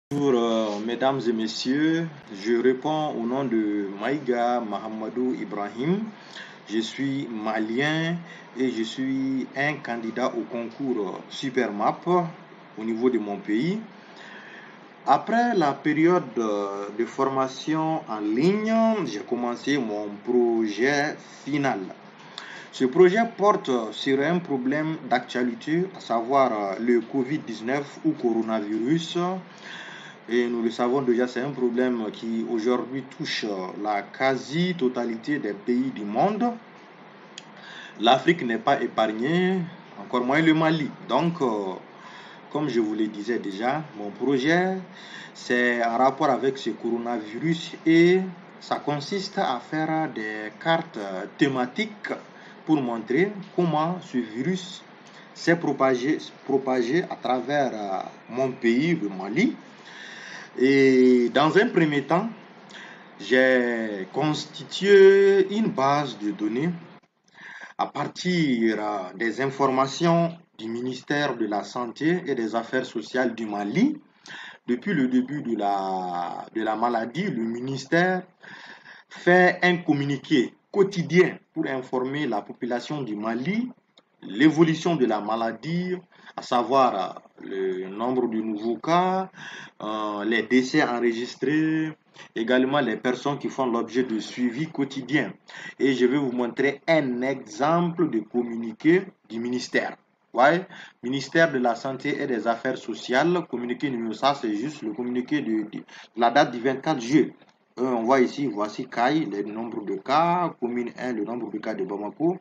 Bonjour, mesdames et messieurs, je réponds au nom de Maïga Mahamadou Ibrahim. Je suis malien et je suis un candidat au concours Supermap au niveau de mon pays. Après la période de formation en ligne, j'ai commencé mon projet final. Ce projet porte sur un problème d'actualité, à savoir le Covid-19 ou coronavirus. Et nous le savons déjà, c'est un problème qui aujourd'hui touche la quasi-totalité des pays du monde. L'Afrique n'est pas épargnée, encore moins le Mali. Donc, comme je vous le disais déjà, mon projet, c'est en rapport avec ce coronavirus et ça consiste à faire des cartes thématiques pour montrer comment ce virus s'est propagé à travers mon pays, le Mali. Et dans un premier temps, j'ai constitué une base de données à partir des informations du ministère de la Santé et des Affaires sociales du Mali. Depuis le début de la maladie, le ministère fait un communiqué quotidien pour informer la population du Mali l'évolution de la maladie, à savoir le nombre de nouveaux cas, les décès enregistrés, également les personnes qui font l'objet de suivi quotidien. Et je vais vous montrer un exemple de communiqué du ministère. Ouais, ministère de la Santé et des Affaires sociales, communiqué numéro ça, c'est juste le communiqué de la date du 24 juillet. On voit ici, voici CAI, le nombre de cas, commune 1, le nombre de cas de Bamako.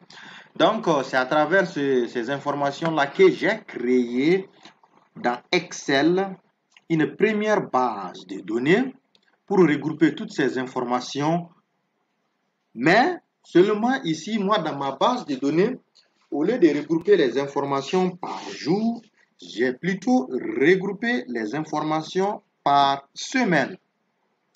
Donc, c'est à travers ces informations-là que j'ai créé dans Excel une première base de données pour regrouper toutes ces informations. Mais seulement ici, moi, dans ma base de données, au lieu de regrouper les informations par jour, j'ai plutôt regroupé les informations par semaine.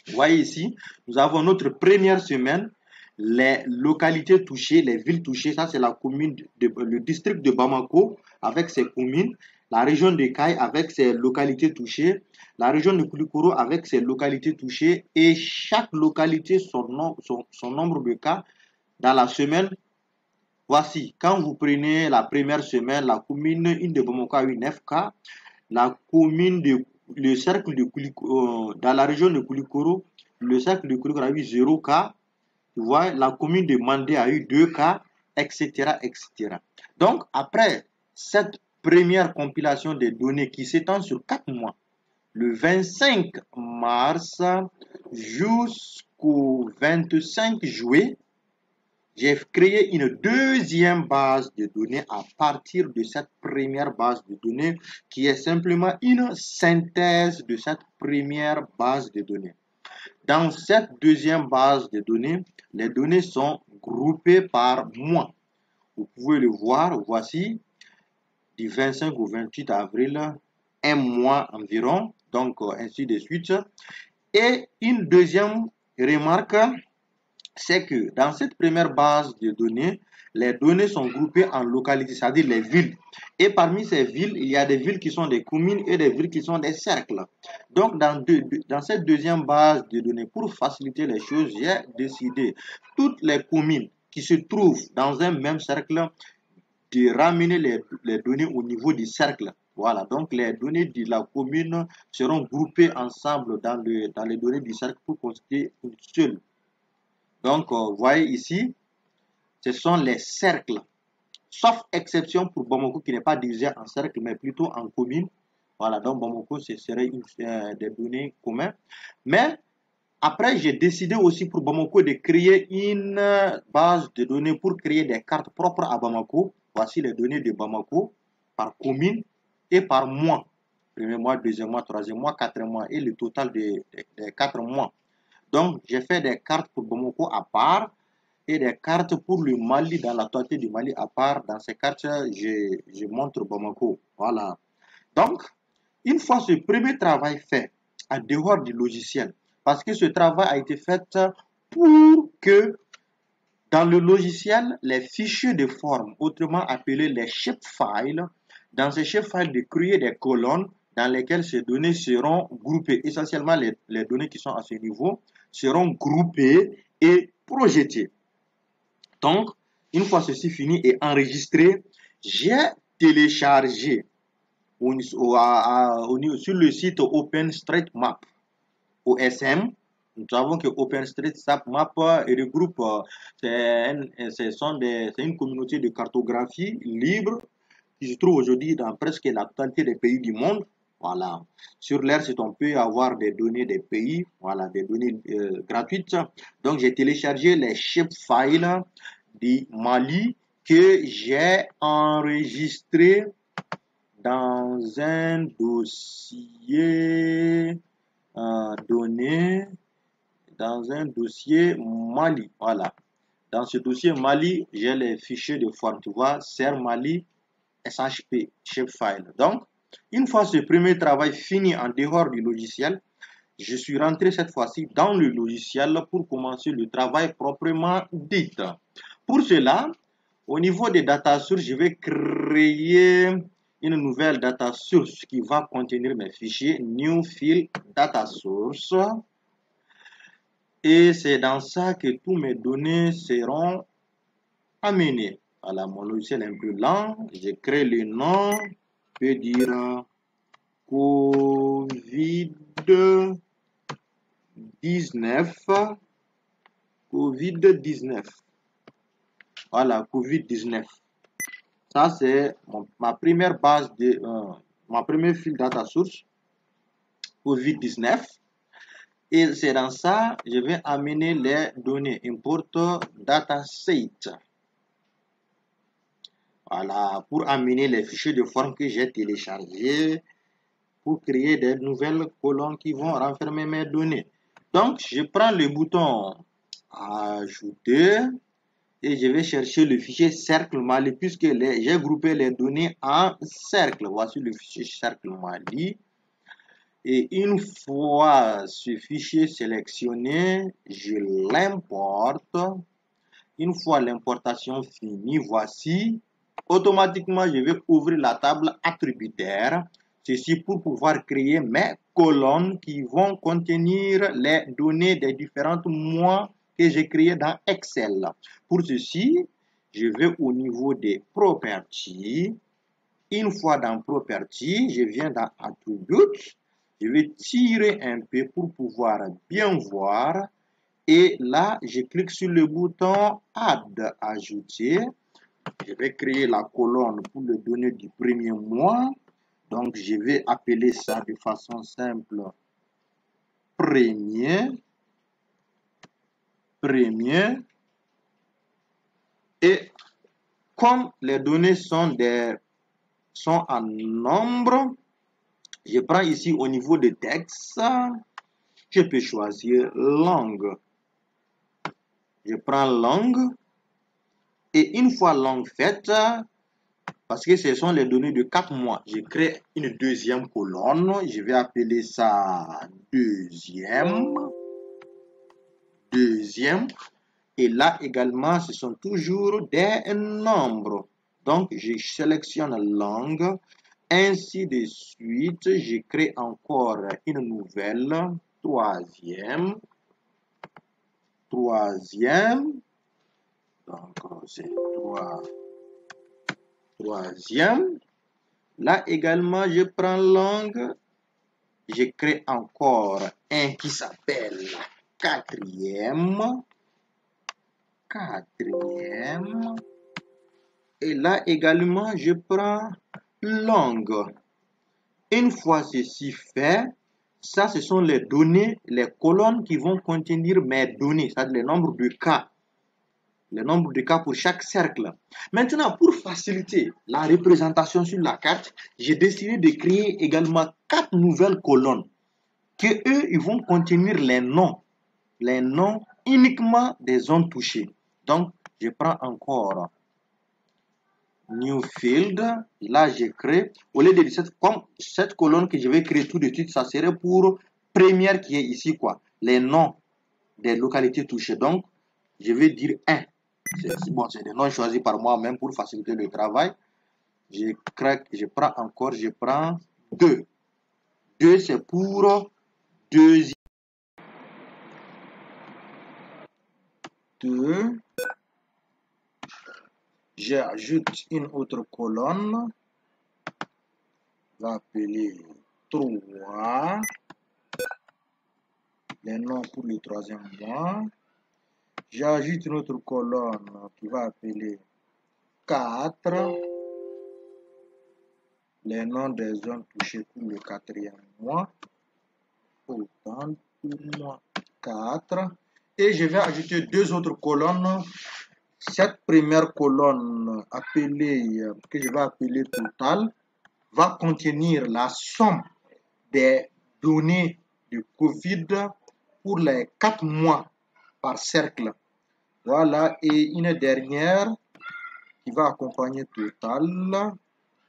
Vous voyez ici, nous avons notre première semaine, les localités touchées, les villes touchées, ça c'est la commune, le district de Bamako avec ses communes, la région de Caille avec ses localités touchées, la région de Koulikoro avec ses localités touchées et chaque localité son nombre de cas dans la semaine. Voici, quand vous prenez la première semaine, la commune de Bamako a eu 9 cas, la commune de le cercle de Koulikoro, dans la région de Koulikoro, le cercle de Koulikoro a eu 0 cas. Tu vois, la commune de Mandé a eu 2 cas, etc., etc. Donc, après cette première compilation des données qui s'étend sur 4 mois, le 25 mars jusqu'au 25 juillet, j'ai créé une deuxième base de données à partir de cette première base de données qui est simplement une synthèse de cette première base de données. Dans cette deuxième base de données, les données sont groupées par mois. Vous pouvez le voir, voici, du 25 au 28 avril, un mois environ, donc ainsi de suite. Et une deuxième remarque, c'est que dans cette première base de données, les données sont groupées en localités, c'est-à-dire les villes. Et parmi ces villes, il y a des villes qui sont des communes et des villes qui sont des cercles. Donc, dans cette deuxième base de données, pour faciliter les choses, j'ai décidé toutes les communes qui se trouvent dans un même cercle de ramener les données au niveau du cercle. Voilà, donc les données de la commune seront groupées ensemble dans les données du cercle pour constituer une seule. Donc, vous voyez ici, ce sont les cercles, sauf exception pour Bamako qui n'est pas divisé en cercle, mais plutôt en commune. Voilà, donc Bamako, ce serait des données communes. Mais après, j'ai décidé aussi pour Bamako de créer une base de données pour créer des cartes propres à Bamako. Voici les données de Bamako par commune et par mois. Premier mois, deuxième mois, troisième mois, quatrième mois et le total des 4 mois. Donc, j'ai fait des cartes pour Bamako à part et des cartes pour le Mali, dans la totalité du Mali à part. Dans ces cartes, je montre Bamako. Voilà. Donc, une fois ce premier travail fait, en dehors du logiciel, parce que ce travail a été fait pour que dans le logiciel, les fichiers de forme, autrement appelés les shapefiles, dans ces shapefiles de créer des colonnes dans lesquelles ces données seront groupées. Essentiellement, les données qui sont à ce niveau seront groupées et projetées. Donc, une fois ceci fini et enregistré, j'ai téléchargé sur le site OpenStreetMap, OSM. Nous savons que OpenStreetMap regroupe, c'est une communauté de cartographie libre qui se trouve aujourd'hui dans presque la totalité des pays du monde. Voilà. Sur leur site, on peut avoir des données des pays, voilà, des données gratuites. Donc, j'ai téléchargé les shapefiles du Mali que j'ai enregistré dans un dossier donné, dans un dossier Mali. Voilà. Dans ce dossier Mali, j'ai les fichiers de forme. Tu vois, SER Mali, SHP, shapefile. Donc, une fois ce premier travail fini en dehors du logiciel, je suis rentré cette fois-ci dans le logiciel pour commencer le travail proprement dit. Pour cela, au niveau des data sources, je vais créer une nouvelle data source qui va contenir mes fichiers new field data source. Et c'est dans ça que tous mes données seront amenées. Voilà, mon logiciel est un peu lent. Je crée le nom. Je peux dire COVID-19. COVID-19. Voilà, COVID-19. Ça, c'est ma première base de ma première file data source. COVID-19. Et c'est dans ça, je vais amener les données import dataset. Voilà, pour amener les fichiers de forme que j'ai téléchargés pour créer des nouvelles colonnes qui vont renfermer mes données. Donc, je prends le bouton ajouter et je vais chercher le fichier cercle Mali puisque j'ai groupé les données en cercle. Voici le fichier cercle Mali. Et une fois ce fichier sélectionné, je l'importe. Une fois l'importation finie, voici. Automatiquement, je vais ouvrir la table attributaire. Ceci pour pouvoir créer mes colonnes qui vont contenir les données des différents mois que j'ai créés dans Excel. Pour ceci, je vais au niveau des properties. Une fois dans properties, je viens dans attributes. Je vais tirer un peu pour pouvoir bien voir. Et là, je clique sur le bouton Add, ajouter. Je vais créer la colonne pour le donner du premier mois. Donc, je vais appeler ça de façon simple premier. Et comme les données sont en nombre, je prends ici au niveau de texte, je peux choisir langue. Je prends langue et une fois langue faite, parce que ce sont les données de 4 mois, je crée une deuxième colonne. Je vais appeler ça deuxième. Et là également, ce sont toujours des nombres. Donc, je sélectionne langue. Ainsi de suite, je crée encore une nouvelle, troisième. Donc, c'est troisième. Là également, je prends langue. Je crée encore un qui s'appelle quatrième. Et là également, je prends langue. Une fois ceci fait, ça, ce sont les données, les colonnes qui vont contenir mes données, c'est-à-dire le nombre de cas. Le nombre de cas pour chaque cercle. Maintenant, pour faciliter la représentation sur la carte, j'ai décidé de créer également 4 nouvelles colonnes que eux, ils vont contenir les noms uniquement des zones touchées. Donc, je prends encore New Field. Là, je crée, au lieu de cette colonne que je vais créer tout de suite, ça serait pour première qui est ici, quoi. Les noms des localités touchées. Donc, je vais dire 1. Bon, c'est des noms choisis par moi-même pour faciliter le travail. Je prends 2. 2, c'est pour deuxième. 2. J'ajoute une autre colonne. On va appeler 3. Les noms pour le troisième mois. J'ajoute une autre colonne qui va appeler 4. Les noms des zones touchées pour le quatrième mois. Autant pour moi 4. Et je vais ajouter 2 autres colonnes. Cette première colonne appelée, que je vais appeler total, va contenir la somme des données de Covid pour les 4 mois par cercle. Voilà, et une dernière qui va accompagner total.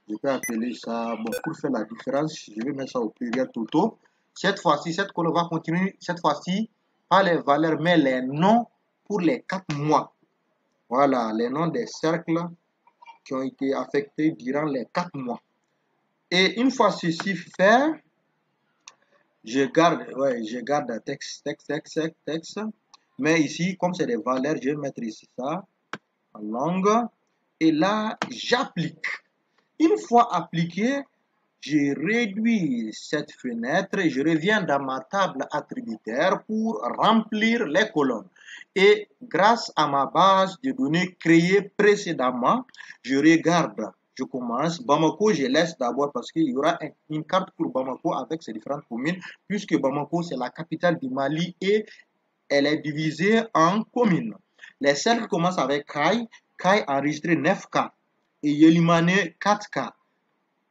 Je peux appeler ça, bon, pour faire la différence, je vais mettre ça au pluriel totaux. Cette fois-ci, cette colonne va continuer, cette fois-ci, pas les valeurs, mais les noms pour les 4 mois. Voilà, les noms des cercles qui ont été affectés durant les 4 mois. Et une fois ceci fait, je garde texte. Mais ici, comme c'est des valeurs, je vais mettre ici ça en langue. Et là, j'applique. Une fois appliqué, je réduis cette fenêtre et je reviens dans ma table attributaire pour remplir les colonnes. Et grâce à ma base de données créée précédemment, je regarde, je commence. Bamako, je laisse d'abord parce qu'il y aura une carte pour Bamako avec ses différentes communes, puisque Bamako, c'est la capitale du Mali et elle est divisée en communes. Les cercles commencent avec Kai. Kai a enregistré 9 cas et Yelimane 4 cas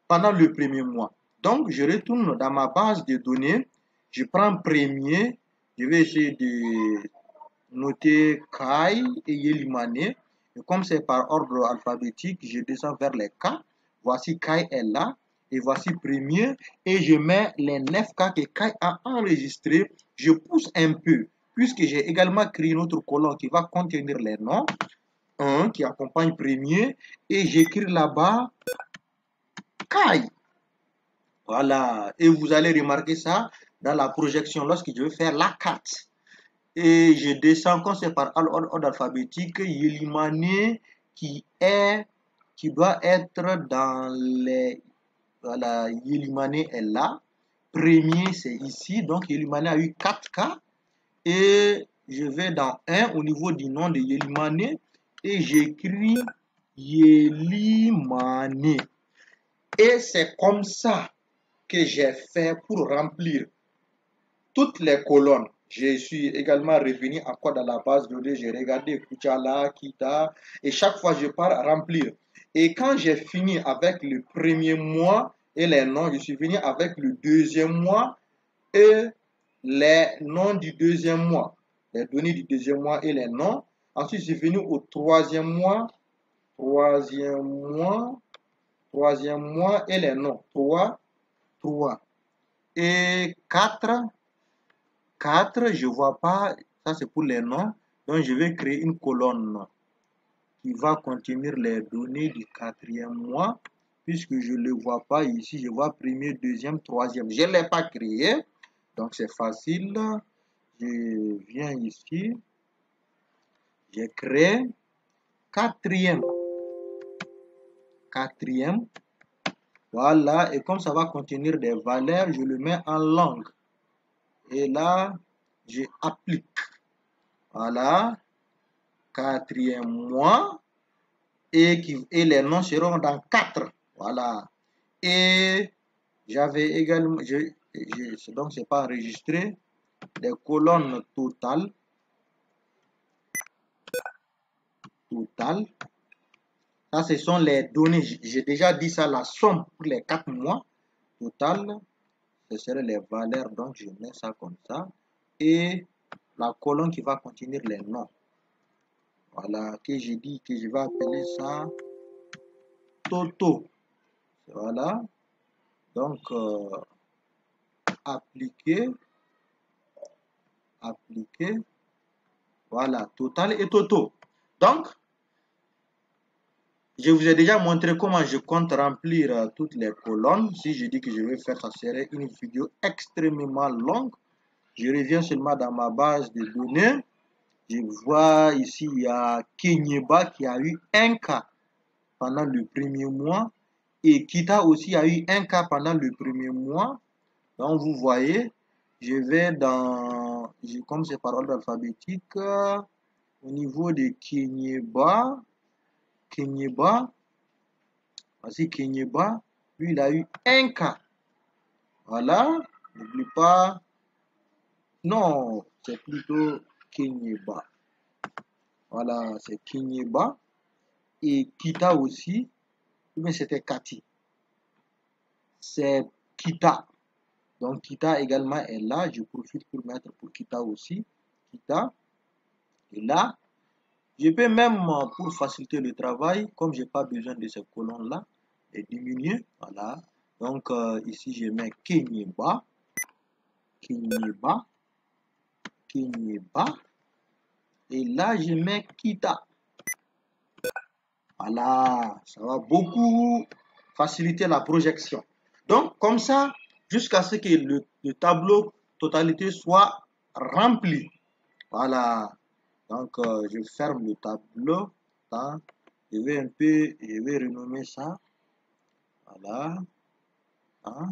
pendant le premier mois. Donc, je retourne dans ma base de données, je prends premier, je vais essayer de noter Kai et Yelimane. Et comme c'est par ordre alphabétique, je descends vers les cas. Voici Kai est là. Et voici premier. Et je mets les 9 cas que Kai a enregistrés. Je pousse un peu, puisque j'ai également créé une autre colonne qui va contenir les noms. 1 qui accompagne premier. Et j'écris là-bas Kai. Voilà. Et vous allez remarquer ça dans la projection lorsque je vais faire la carte. Et je descends comme c'est par ordre alphabétique. Yelimane qui doit être dans les. Voilà, Yelimane est là. Premier, c'est ici. Donc, Yelimane a eu 4 cas. Et je vais dans 1 au niveau du nom de Yelimane. Et j'écris Yelimane. Et c'est comme ça que j'ai fait pour remplir toutes les colonnes. Je suis également revenu encore dans la base de données. J'ai regardé Kuchala, Kita. Et chaque fois, je pars remplir. Et quand j'ai fini avec le premier mois et les noms, je suis venu avec le deuxième mois et les noms du deuxième mois. Les données du deuxième mois et les noms. Ensuite, je suis venu au troisième mois et les noms. 3. Et 4, je ne vois pas. Ça, c'est pour les noms. Donc, je vais créer une colonne qui va contenir les données du quatrième mois. Puisque je ne le vois pas ici, je vois premier, deuxième, troisième. Je ne l'ai pas créé. Donc, c'est facile. Je viens ici. J'ai créé quatrième. Voilà. Et comme ça va contenir des valeurs, je le mets en langue. Et là, je applique. Voilà. Quatrième mois. Et les noms seront dans 4. Voilà. Et j'avais également, donc c'est pas enregistré, des colonnes totales. Ça, ce sont les données. J'ai déjà dit ça, la somme pour les 4 mois. Total, ce seraient les valeurs. Donc, je mets ça comme ça. Et la colonne qui va contenir les noms. Voilà, que j'ai dit que je vais appeler ça Toto. Voilà. Donc, appliquer. Voilà, total et Toto. Donc, Je vous ai déjà montré comment je compte remplir toutes les colonnes. Si je dis que je vais faire, ça serait une vidéo extrêmement longue. Je reviens seulement dans ma base de données. Je vois ici, il y a Kenyeba qui a eu un cas pendant le premier mois. Et Kita aussi a eu un cas pendant le premier mois. Donc, vous voyez, je vais dans, comme c'est par ordre alphabétique, au niveau de Kenyeba, voici Kenyeba, lui, il a eu un cas. Voilà, n'oublie pas, non, c'est plutôt Kenyeba. Voilà, c'est Kenyeba. Et Kita aussi, mais c'était Kati. C'est Kita. Donc, Kita également est là. Je profite pour mettre pour Kita aussi. Kita est là. Je peux même, pour faciliter le travail, comme je n'ai pas besoin de ces colonnes-là, les diminuer. Voilà. Donc, ici, je mets Kenyeba. Kenyeba. Kenyeba. Et là, je mets Kita. Voilà. Ça va beaucoup faciliter la projection. Donc, comme ça, jusqu'à ce que le tableau totalité soit rempli. Voilà. Donc, je ferme le tableau. Hein. Je vais renommer ça. Voilà. Hein.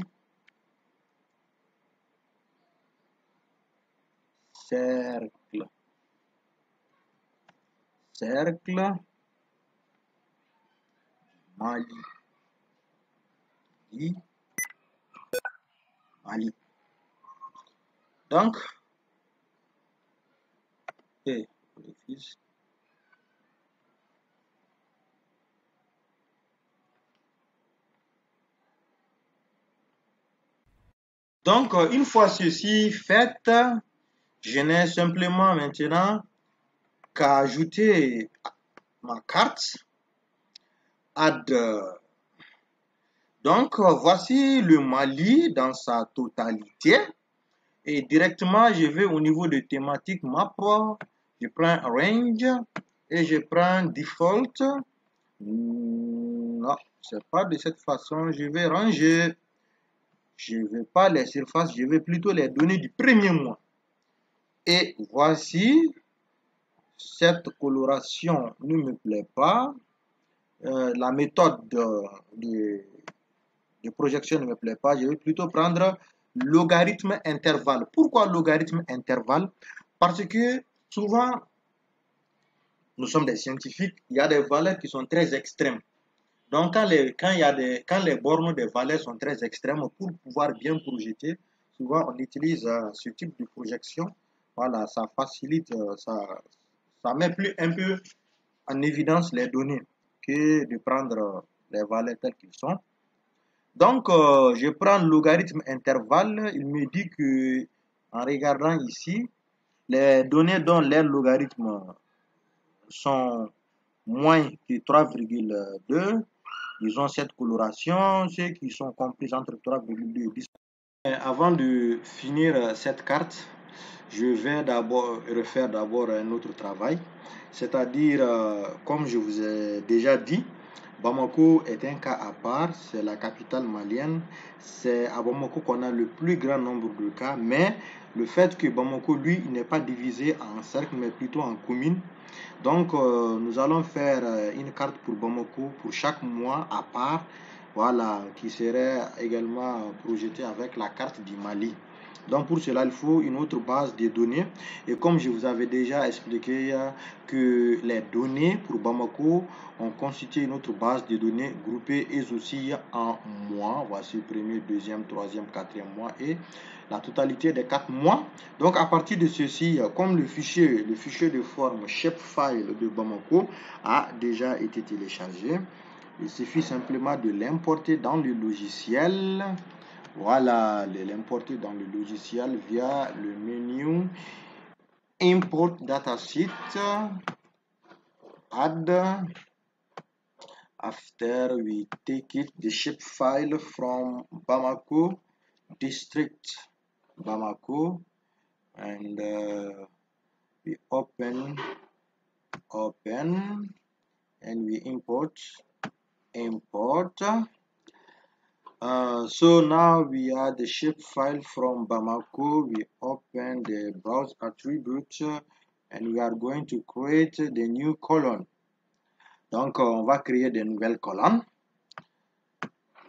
Cercle. Cercle. Mali. Mali. Donc, okay, donc, une fois ceci fait, je n'ai simplement maintenant qu'à ajouter ma carte. Add. Donc, voici le Mali dans sa totalité. Et directement, je vais au niveau de thématique map. Je prends range et je prends default. Non, c'est pas de cette façon. Je vais ranger. Je ne veux pas les surfaces, je veux plutôt les données du premier mois. Et voici, cette coloration ne me plaît pas. La méthode de projection ne me plaît pas. Je vais plutôt prendre logarithme intervalle. Pourquoi logarithme intervalle? Parce que souvent, nous sommes des scientifiques, il y a des valeurs qui sont très extrêmes. Donc, quand les bornes des valeurs sont très extrêmes, pour pouvoir bien projeter, souvent on utilise ce type de projection. Voilà, ça facilite, ça met plus un peu en évidence les données que de prendre les valeurs telles qu'elles sont. Donc, je prends le logarithme intervalle. Il me dit que, en regardant ici, les données dont les logarithmes sont moins que 3,2, ils ont cette coloration, ceux qui sont compris entre 3,2 et 10. Avant de finir cette carte, je vais refaire d'abord un autre travail, c'est-à-dire, comme je vous ai déjà dit, Bamako est un cas à part, c'est la capitale malienne, c'est à Bamako qu'on a le plus grand nombre de cas, mais le fait que Bamako, lui, n'est pas divisé en cercles, mais plutôt en communes. Donc, nous allons faire une carte pour Bamako pour chaque mois à part, voilà, qui serait également projetée avec la carte du Mali. Donc pour cela, il faut une autre base de données. Et comme je vous avais déjà expliqué que les données pour Bamako ont constitué une autre base de données groupée et aussi en mois. Voici le premier, deuxième, troisième, quatrième mois et la totalité des 4 mois. Donc à partir de ceci, comme le fichier de forme shapefile de Bamako a déjà été téléchargé, il suffit simplement de l'importer dans le logiciel. Voilà, l'importer dans le logiciel via le menu Import Datasheet. Add. After we take it, the shapefile from Bamako district, Bamako, and we open, and we import. import. So now we are the shapefile from Bamako. We open the browse attributes and we are going to create the new column. Donc on va créer de nouvelles colonnes.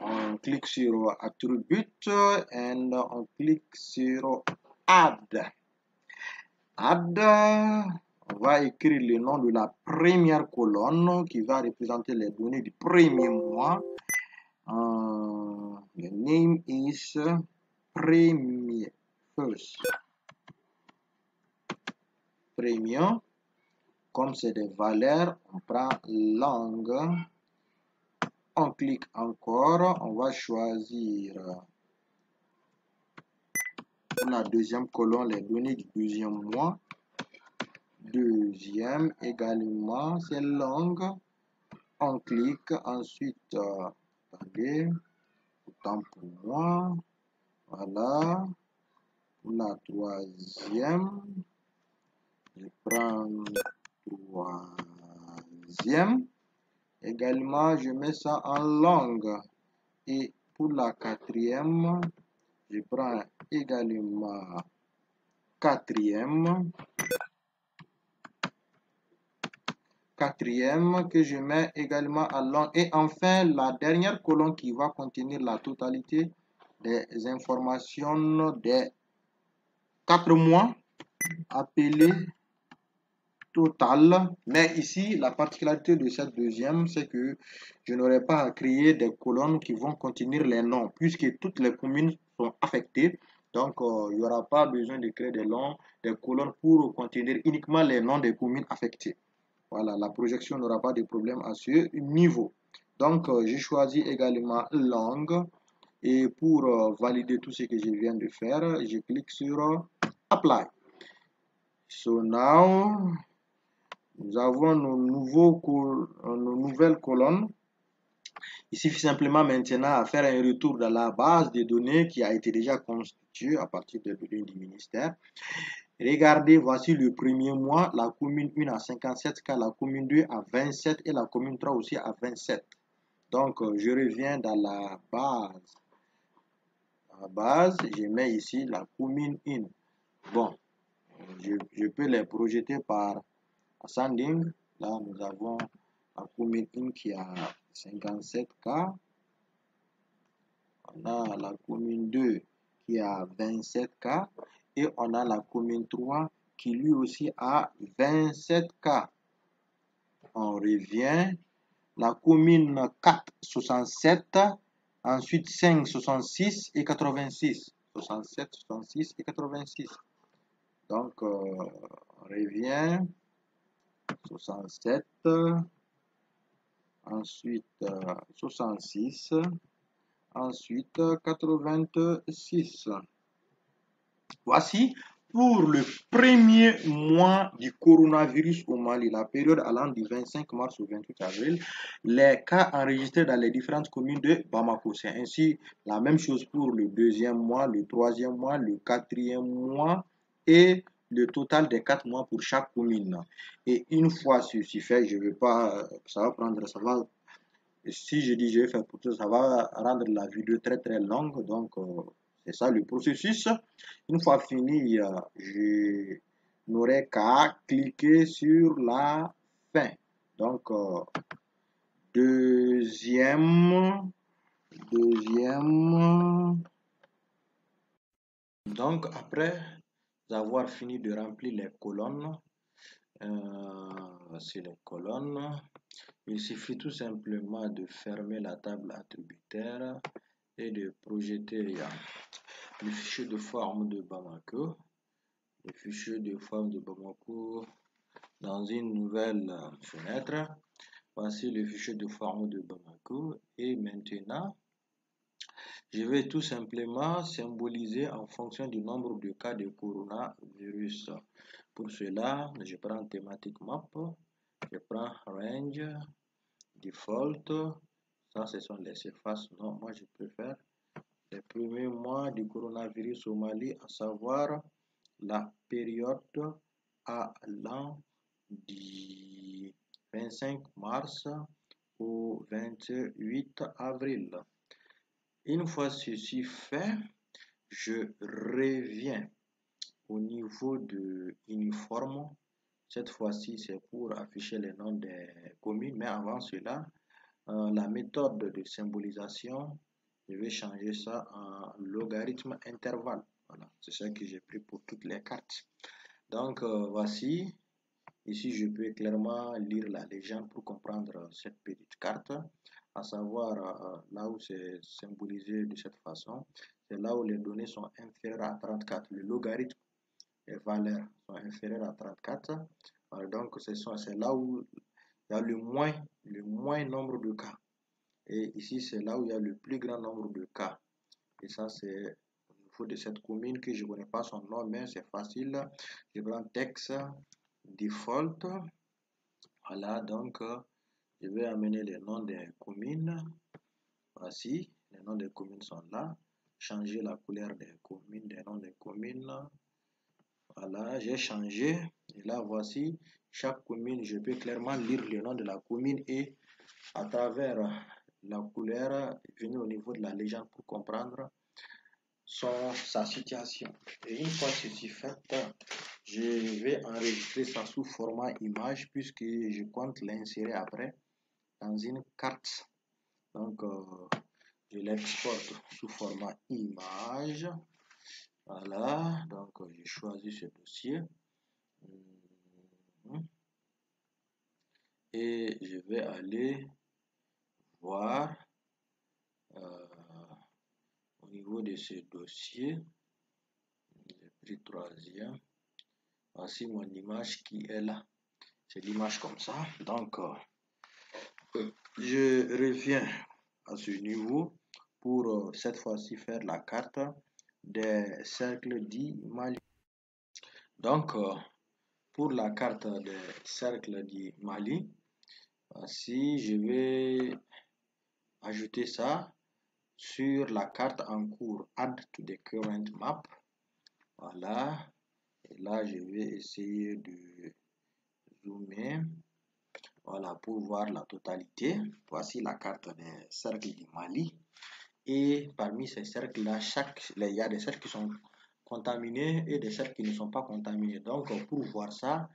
On clique sur attributes et on clique sur add. Add, on va écrire le nom de la première colonne qui va représenter les données du premier mois. The name is premier, first. Premium, comme c'est des valeurs, on prend langue. On clique encore, on va choisir pour la deuxième colonne les données du deuxième mois. Deuxième également, c'est langue. On clique, ensuite, attendez, autant pour moi. Voilà. Pour la troisième, je prends troisième. Également, je mets ça en langue. Et pour la quatrième, je prends également quatrième. Quatrième que je mets également en langue. Et enfin, la dernière colonne qui va contenir la totalité des informations des 4 mois appelé total. Mais ici, la particularité de cette deuxième, c'est que je n'aurai pas à créer des colonnes qui vont contenir les noms, puisque toutes les communes sont affectées. Donc, il n'y aura pas besoin de créer des colonnes pour contenir uniquement les noms des communes affectées. Voilà, la projection n'aura pas de problème à ce niveau. Donc, j'ai choisi également langue. Et pour valider tout ce que je viens de faire, je clique sur Apply. So now, nous avons nos nouvelles colonnes. Il suffit simplement maintenant à faire un retour dans la base de données qui a été déjà constituée à partir des données du ministère. Regardez, voici le premier mois, la commune 1 à 57 cas, la commune 2 à 27 et la commune 3 aussi à 27. Donc, je reviens dans la base. À la base, je mets ici la commune 1. Bon, je peux les projeter par ascending. Là, nous avons la commune 1 qui a 57 cas. On a la commune 2 qui a 27 cas. Et on a la commune 3 qui lui aussi a 27 cas. On revient. La commune 4, 67. Ensuite 5, 66 et 86. 67, 66 et 86. Donc, on revient. 67. Ensuite 66. Ensuite 86. Voici pour le premier mois du coronavirus au Mali, la période allant du 25 mars au 28 avril, les cas enregistrés dans les différentes communes de Bamako. C'est ainsi la même chose pour le deuxième mois, le troisième mois, le quatrième mois et le total des 4 mois pour chaque commune. Et une fois ceci fait, je ne vais pas, si je dis je vais faire pour tout, ça va rendre la vidéo très longue. Donc, c'est ça le processus. Une fois fini, je n'aurai qu'à cliquer sur la fin. Donc, deuxième. Donc, après avoir fini de remplir les colonnes, c'est les colonnes. Il suffit tout simplement de fermer la table attributaire et de projeter le fichier de forme de Bamako. Le fichier de forme de Bamako dans une nouvelle fenêtre. Voici le fichier de forme de Bamako. Et maintenant, je vais tout simplement symboliser en fonction du nombre de cas de coronavirus. Pour cela, je prends thématique map, je prends range, default, ça ce sont les surfaces. Non, moi je préfère les premiers mois du coronavirus au Mali, à savoir la période allant du 25 mars au 28 avril. Une fois ceci fait, je reviens au niveau de uniforme. Cette fois-ci, c'est pour afficher les noms des communes, mais avant cela, la méthode de symbolisation, je vais changer ça en logarithme intervalle. Voilà, c'est ça que j'ai pris pour toutes les cartes. Donc, voici. Ici, je peux clairement lire la légende pour comprendre cette petite carte, à savoir là où c'est symbolisé de cette façon, c'est là où les données sont inférieures à 34. Le logarithme, les valeurs sont inférieures à 34. Donc, c'est là où il y a le moins nombre de cas. Et ici, c'est là où il y a le plus grand nombre de cas. Et ça, c'est au niveau de cette commune que je ne connais pas son nom, mais c'est facile. Je prends texte, default. Voilà, donc je vais amener les noms des communes. Voici, les noms des communes sont là. Changer la couleur des communes, des noms des communes. Voilà, j'ai changé. Et là, voici, chaque commune, je peux clairement lire le nom de la commune et à travers la couleur, venir au niveau de la légende pour comprendre sa situation. Et une fois ceci fait, je vais enregistrer ça sous format image puisque je compte l'insérer après dans une carte. Donc, je l'exporte sous format image. Voilà, donc j'ai choisi ce dossier. Et je vais aller voir au niveau de ce dossier. J'ai pris troisième. Voici mon image qui est là. C'est l'image comme ça. Donc, je reviens à ce niveau pour cette fois-ci faire la carte des cercles du Mali. Donc, pour la carte des cercles du Mali, voici, je vais ajouter ça sur la carte en cours, add to the current map. Voilà. Et là, je vais essayer de zoomer. Voilà, pour voir la totalité. Voici la carte des cercles du Mali. Et parmi ces cercles-là, il y a des cercles qui sont contaminés et des cercles qui ne sont pas contaminés. Donc, pour voir ça,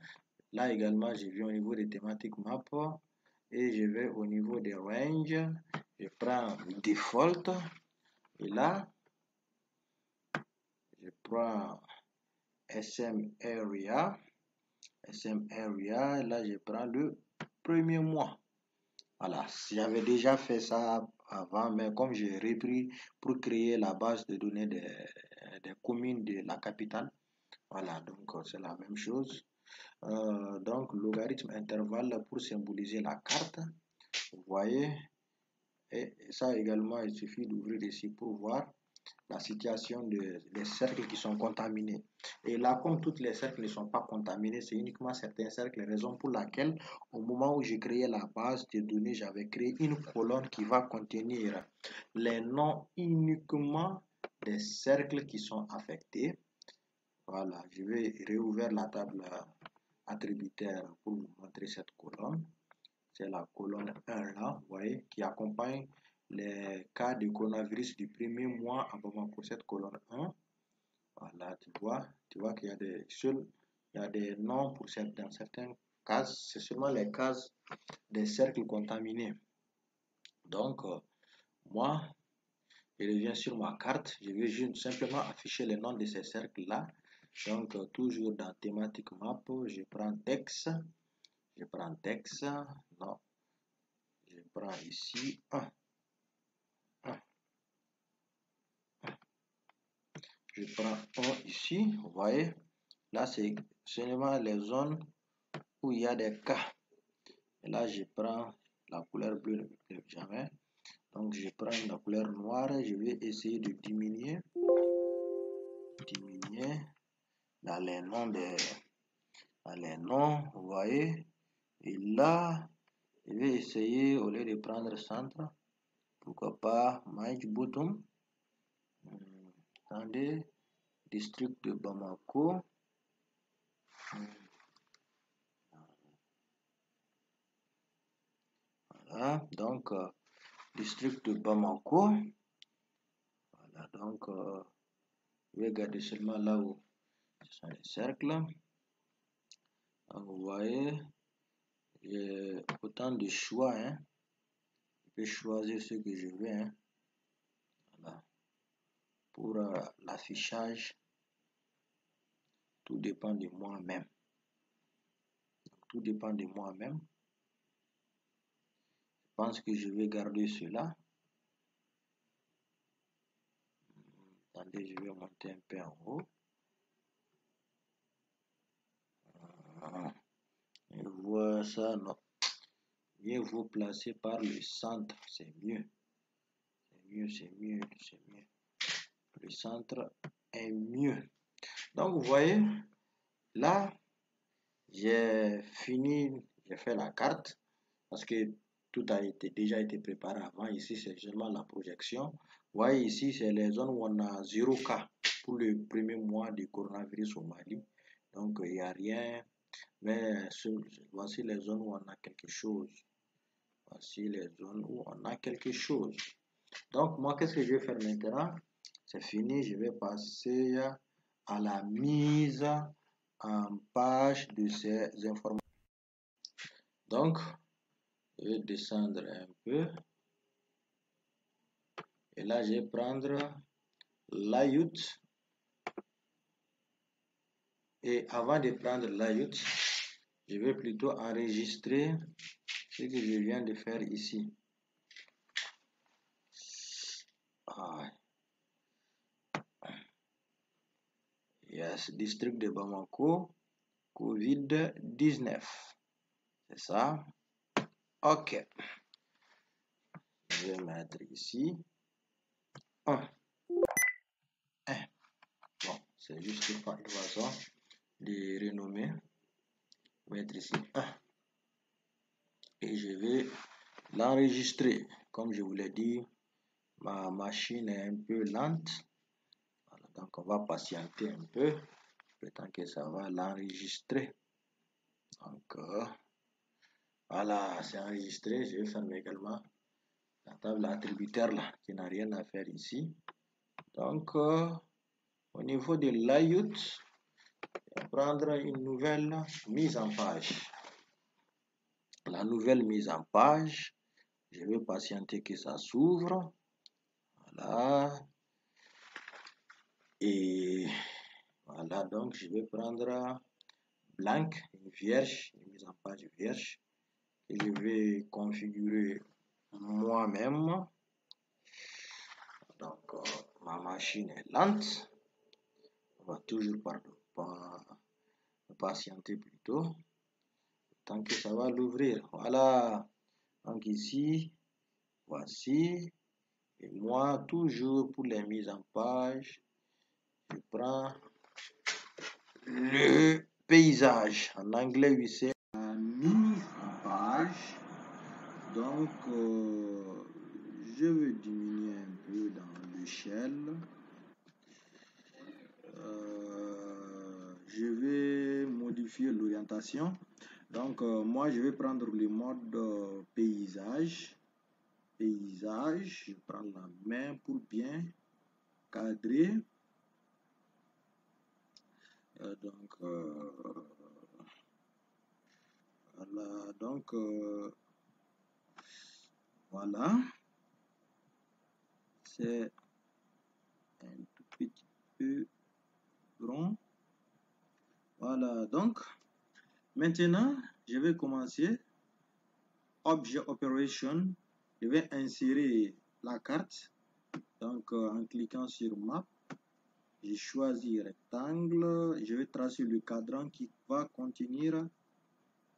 là également, je viens au niveau des thématiques map et je vais au niveau des ranges. Je prends default et là, je prends SM area. SM area, là, je prends le premier mois. Voilà, j'avais déjà fait ça avant, mais comme j'ai repris pour créer la base de données des communes de la capitale, voilà, donc c'est la même chose. Donc, logarithme intervalle pour symboliser la carte, vous voyez, et ça également, il suffit d'ouvrir ici pour voir la situation des cercles qui sont contaminés. Et là, comme tous les cercles ne sont pas contaminés, c'est uniquement certains cercles, raison pour laquelle, au moment où j'ai créé la base de données, j'avais créé une colonne qui va contenir les noms uniquement des cercles qui sont affectés. Voilà, je vais réouvrir la table attributaire pour vous montrer cette colonne. C'est la colonne 1 là, vous voyez, qui accompagne les cas de coronavirus du premier mois à Bamako, cette colonne 1. Voilà, tu vois qu'il y a des noms pour dans certaines cases, c'est seulement les cases des cercles contaminés. Donc, moi, je reviens sur ma carte, je vais juste simplement afficher les noms de ces cercles-là. Donc, toujours dans thématique map, je prends texte, non, je prends ici 1. Je prends 1 ici, vous voyez, là c'est seulement les zones où il y a des cas. Et là, je prends la couleur bleue, ne me plaît jamais. Donc, je prends la couleur noire, je vais essayer de diminuer dans les noms, vous voyez. Et là, je vais essayer, au lieu de prendre centre, pourquoi pas Mike Bouton. Attendez, district de Bamako. Voilà, donc district de Bamako. Voilà, donc je vais garder seulement là où ce sont les cercles. Donc, vous voyez, j'ai autant de choix. Hein. Je peux choisir ce que je veux. Hein. Voilà. Pour l'affichage, tout dépend de moi-même. Tout dépend de moi-même. Je pense que je vais garder cela. Attendez, je vais monter un peu en haut. Je vois ça, non. Mieux vous placer par le centre, c'est mieux. C'est mieux. Le centre est mieux. Donc, vous voyez, là, j'ai fini, j'ai fait la carte parce que tout a déjà été préparé avant. Ici, c'est seulement la projection. Vous voyez, ici, c'est les zones où on a 0 cas pour le premier mois du coronavirus au Mali. Donc, il n'y a rien. Mais voici les zones où on a quelque chose. Voici les zones où on a quelque chose. Donc, moi, qu'est-ce que je vais faire maintenant? C'est fini. Je vais passer à la mise en page de ces informations. Donc, je vais descendre un peu. Et là, je vais prendre layout. Et avant de prendre layout, je vais plutôt enregistrer ce que je viens de faire ici. Yes, district de Bamako, COVID-19. C'est ça. OK. Je vais mettre ici 1. Bon, c'est juste une façon de renommer. Je vais mettre ici 1. Et je vais l'enregistrer. Comme je vous l'ai dit, ma machine est un peu lente. Voilà, donc on va patienter un peu. Le temps que ça va l'enregistrer. Donc voilà, c'est enregistré. Je vais fermer également la table attributaire là, qui n'a rien à faire ici. Donc au niveau de layout, je vais prendre une nouvelle mise en page. La nouvelle mise en page, je vais patienter que ça s'ouvre. Voilà. Et voilà, donc je vais prendre blanc, une vierge, une mise en page vierge, que je vais configurer moi-même. Donc ma machine est lente. On va toujours patienter plutôt. Tant que ça va l'ouvrir. Voilà. Donc ici, voici. Et moi, toujours pour les mises en page, je prends le paysage. En anglais, oui, c'est la mise en page. Donc, je vais diminuer un peu dans l'échelle. Je vais modifier l'orientation. Donc, moi, je vais prendre le mode paysage. Je prends la main pour bien cadrer. Voilà, donc voilà, c'est un tout petit peu rond. Voilà, donc maintenant, je vais commencer. Object Operation, je vais insérer la carte. Donc, en cliquant sur Map, j'ai choisi rectangle. Je vais tracer le cadran qui va contenir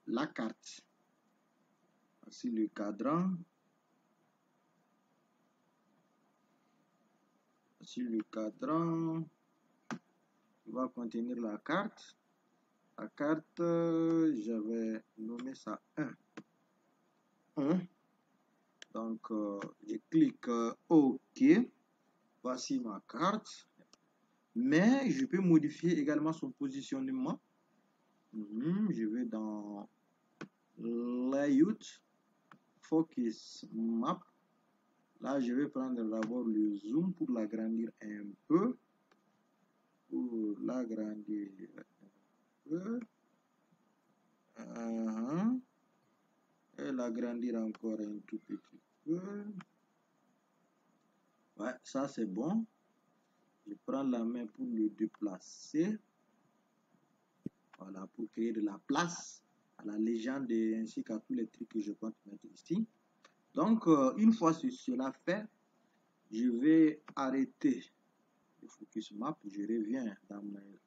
la carte. Voici le cadran. Voici le cadran qui va contenir la carte. La carte, je vais nommer ça 1. Donc, je clique OK. Voici ma carte. Mais je peux modifier également son positionnement. Je vais dans Layout, focus map. Là, je vais prendre d'abord le zoom pour l'agrandir un peu. Pour l'agrandir un peu. Et l'agrandir encore un tout petit peu. Ouais, ça c'est bon. Je prends la main pour le déplacer. Voilà, pour créer de la place à la légende ainsi qu'à tous les trucs que je compte mettre ici. Donc, une fois cela fait, je vais arrêter le focus map. Je reviens dans mes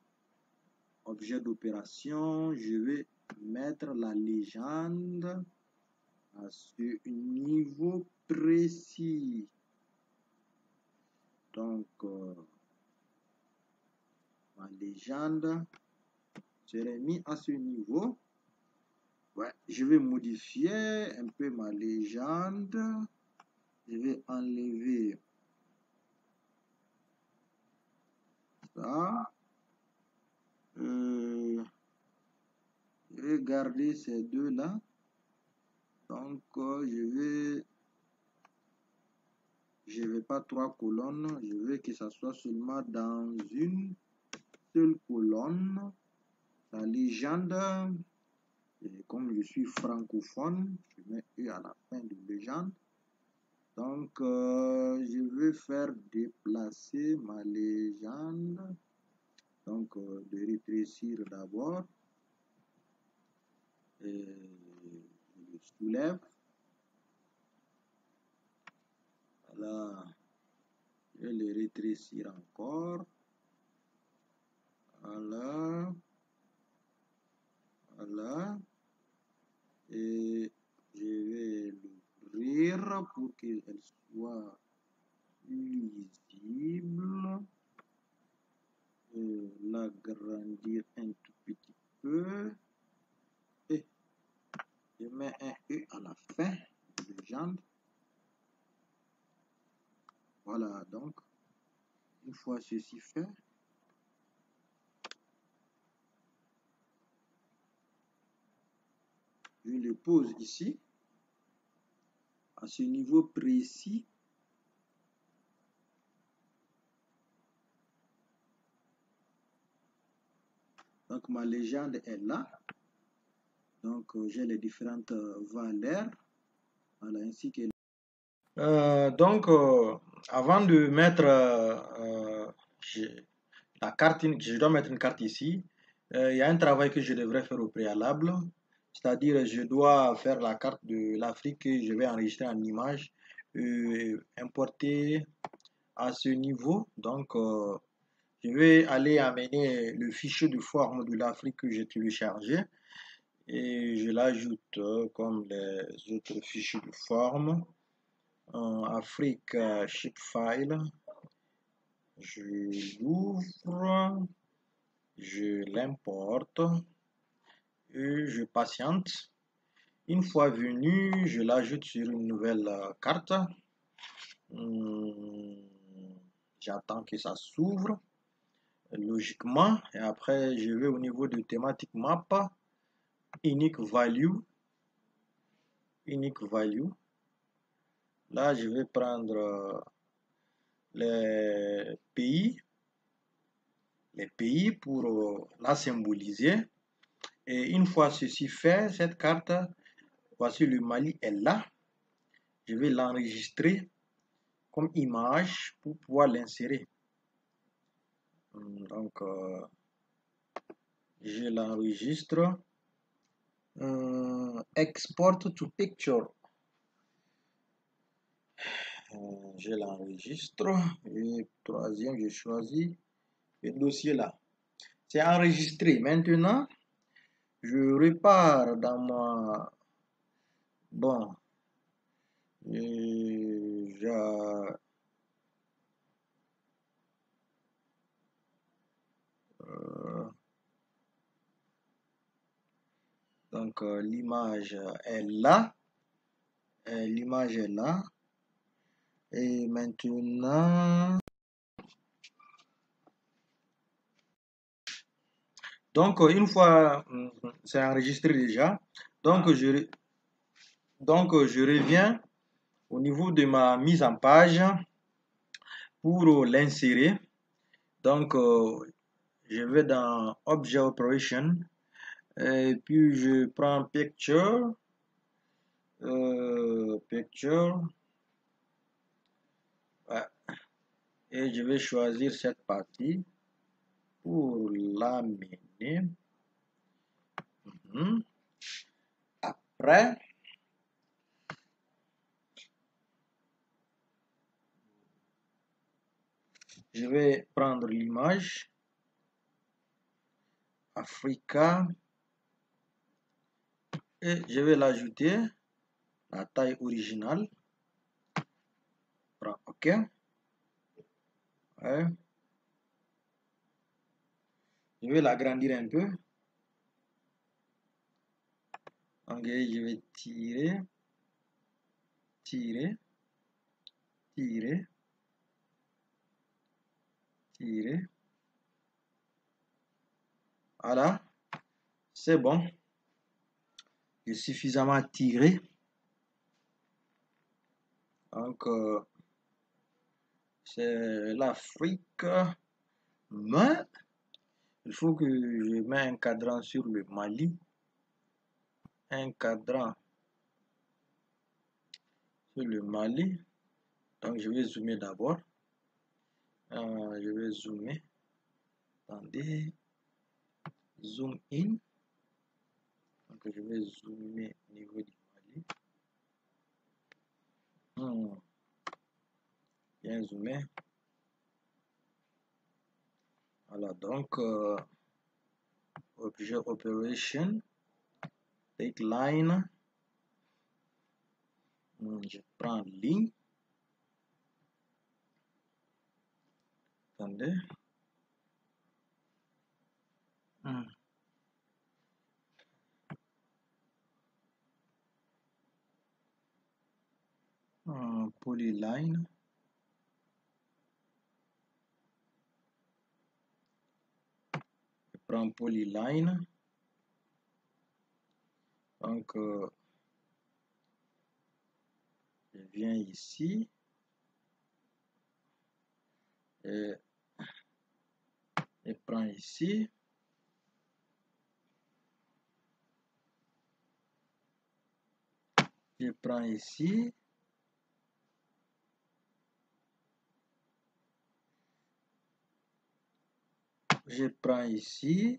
objets d'opération. Je vais mettre la légende à ce niveau précis. Donc, ma légende serait mise à ce niveau. Ouais, je vais modifier un peu ma légende. Je vais enlever ça. Je vais garder ces deux là. Donc, je vais pas 3 colonnes. Je veux que ça soit seulement dans une seule colonne. La légende. Et comme je suis francophone, je mets E à la fin de légende. Donc, je vais faire déplacer ma légende. Donc, de rétrécir d'abord. Et je le soulève. Voilà. Je vais le rétrécir encore. Voilà. Voilà. Et je vais l'ouvrir pour qu'elle soit lisible. L'agrandir un tout petit peu. Et je mets un E à la fin de légende. Voilà, donc, une fois ceci fait, je le pose ici, à ce niveau précis. Donc, ma légende est là. Donc, j'ai les différentes valeurs. Voilà, ainsi que... avant de mettre la carte, je dois mettre une carte ici. Il y a un travail que je devrais faire au préalable. C'est-à-dire, je dois faire la carte de l'Afrique que je vais enregistrer en image, importer à ce niveau. Donc, je vais aller amener le fichier de forme de l'Afrique que j'ai téléchargé et je l'ajoute comme les autres fichiers de forme. Afrique shapefile. Je l'ouvre, je l'importe et je patiente. Une fois venu, je l'ajoute sur une nouvelle carte. J'attends que ça s'ouvre logiquement et après je vais au niveau de thématique map, unique value. Là je vais prendre les pays pour la symboliser. Et une fois ceci fait, cette carte, voici le Mali est là. Je vais l'enregistrer comme image pour pouvoir l'insérer. Donc, je l'enregistre. Export to picture. Je l'enregistre. Et troisième, je choisis le dossier là. C'est enregistré. Maintenant, je repars dans ma... Bon. Donc, l'image est là. L'image est là. Et maintenant... Donc, une fois, c'est enregistré déjà. Donc, Donc, je reviens au niveau de ma mise en page pour l'insérer. Donc, je vais dans Object Operation et puis je prends Picture, Picture, ouais, et je vais choisir cette partie pour l'amener. Après, je vais prendre l'image Africa et je vais l'ajouter la taille originale. OK. Ouais. Je vais l'agrandir un peu. Ok, je vais tirer, tirer, tirer, tirer. Voilà, c'est bon. J'ai suffisamment tiré. Donc, c'est l'Afrique. Mais, il faut que je mette un cadran sur le Mali. Un cadran sur le Mali. Donc, je vais zoomer d'abord. Je vais zoomer. Attendez. Zoom in. Donc, je vais zoomer au niveau du Mali. Bien zoomé. Voilà, donc, Object Operation. Take line. Je prends ligne. Attendez. Polyline. Je prends polyline. Donc, je viens ici. Et je prends ici. Je prends ici. Je prends ici.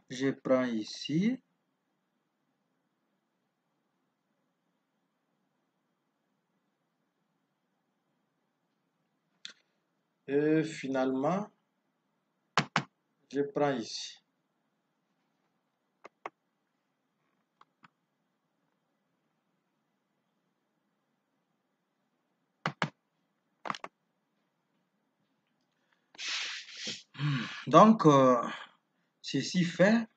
Je prends ici. Et finalement, je prends ici. Donc, ceci fait,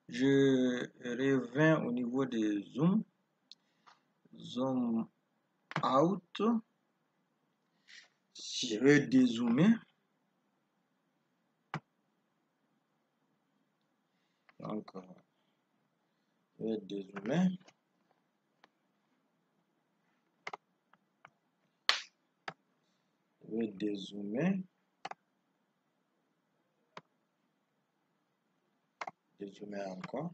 je reviens au niveau des zoom. Zoom out. Je vais dézoomer. Donc, je vais dézoomer. Je vais dézoomer. Dézoomer encore.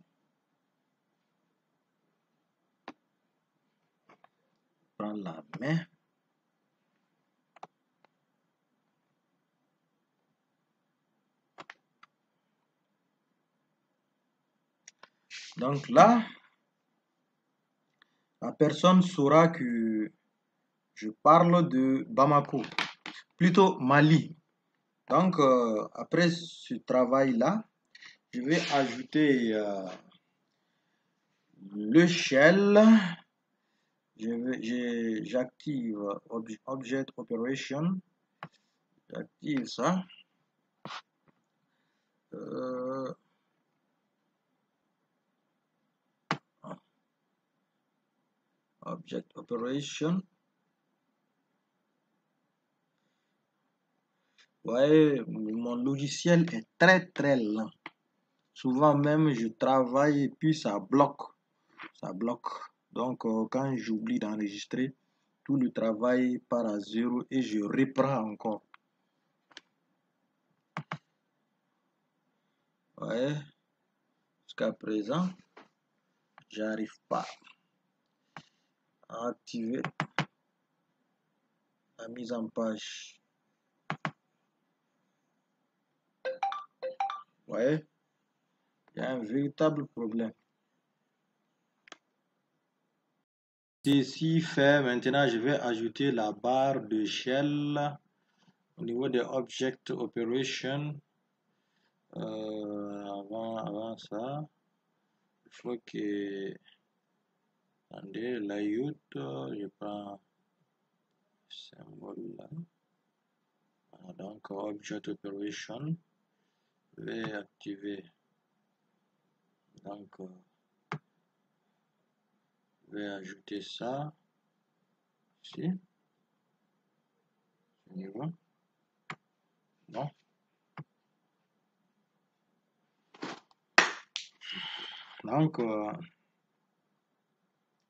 Prendre la main. Donc là, la personne saura que je parle de Bamako, plutôt Mali. Donc, après ce travail-là, je vais ajouter le shell. J'active Object Operation. J'active ça. Object Operation. Vous voyez, mon logiciel est très lent. Souvent même, je travaille et puis ça bloque. Ça bloque. Donc, quand j'oublie d'enregistrer, tout le travail part à zéro et je reprends encore. Vous voyez, jusqu'à présent, j'arrive pas à activer la mise en page. Vous voyez, il y a un véritable problème. Ici fait, maintenant je vais ajouter la barre de shell au niveau des object operation. Avant ça, il faut que, attendez, layout, je prends le symbole là. Voilà, donc object operation, je vais activer, donc je vais ajouter ça ici, ce niveau, non, donc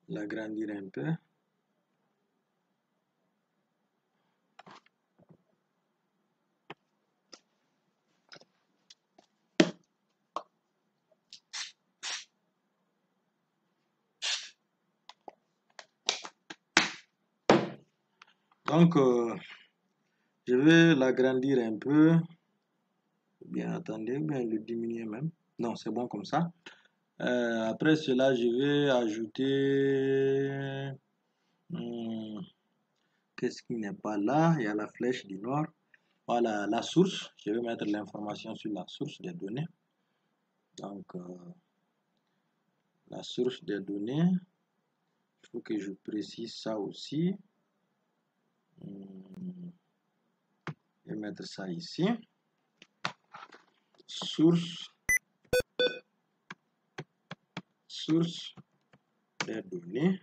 l'agrandir un peu. Donc je vais l'agrandir un peu, bien attendez, bien le diminuer même. Non, c'est bon comme ça. Après cela, je vais ajouter qu'est-ce qui n'est pas là? Il y a la flèche du nord. Voilà la source. Je vais mettre l'information sur la source des données. Donc, la source des données, il faut que je précise ça aussi. Je vais mettre ça ici. Source des données.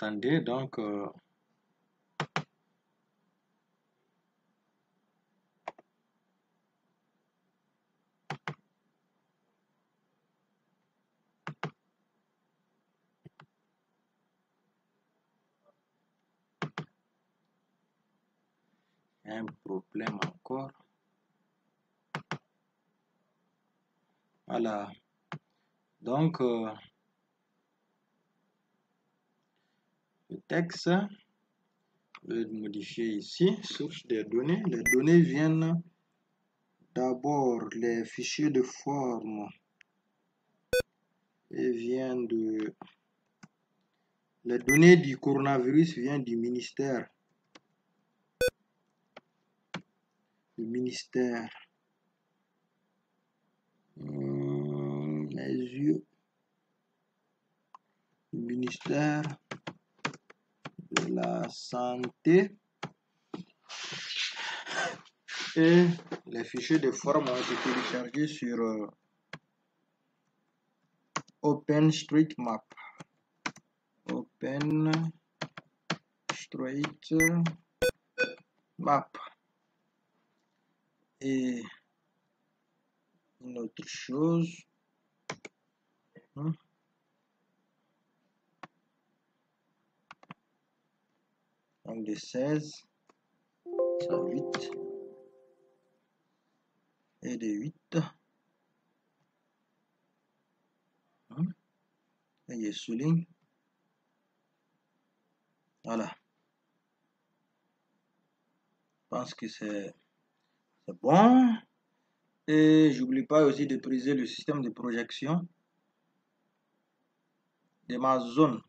Attendez, donc il y a un problème encore. Voilà. Donc, le texte, je vais modifier ici, source des données. Les données viennent d'abord, les fichiers de forme et viennent de... Les données du coronavirus viennent du ministère. Le ministère. Les yeux. Le ministère de la santé. Et les fichiers de forme ont été téléchargés sur OpenStreetMap. OpenStreetMap. Et une autre chose. Donc de 16, ça 8. Et de 8. Et je souligne. Voilà. Je pense que c'est bon. Et j'oublie pas aussi de briser le système de projection de ma zone.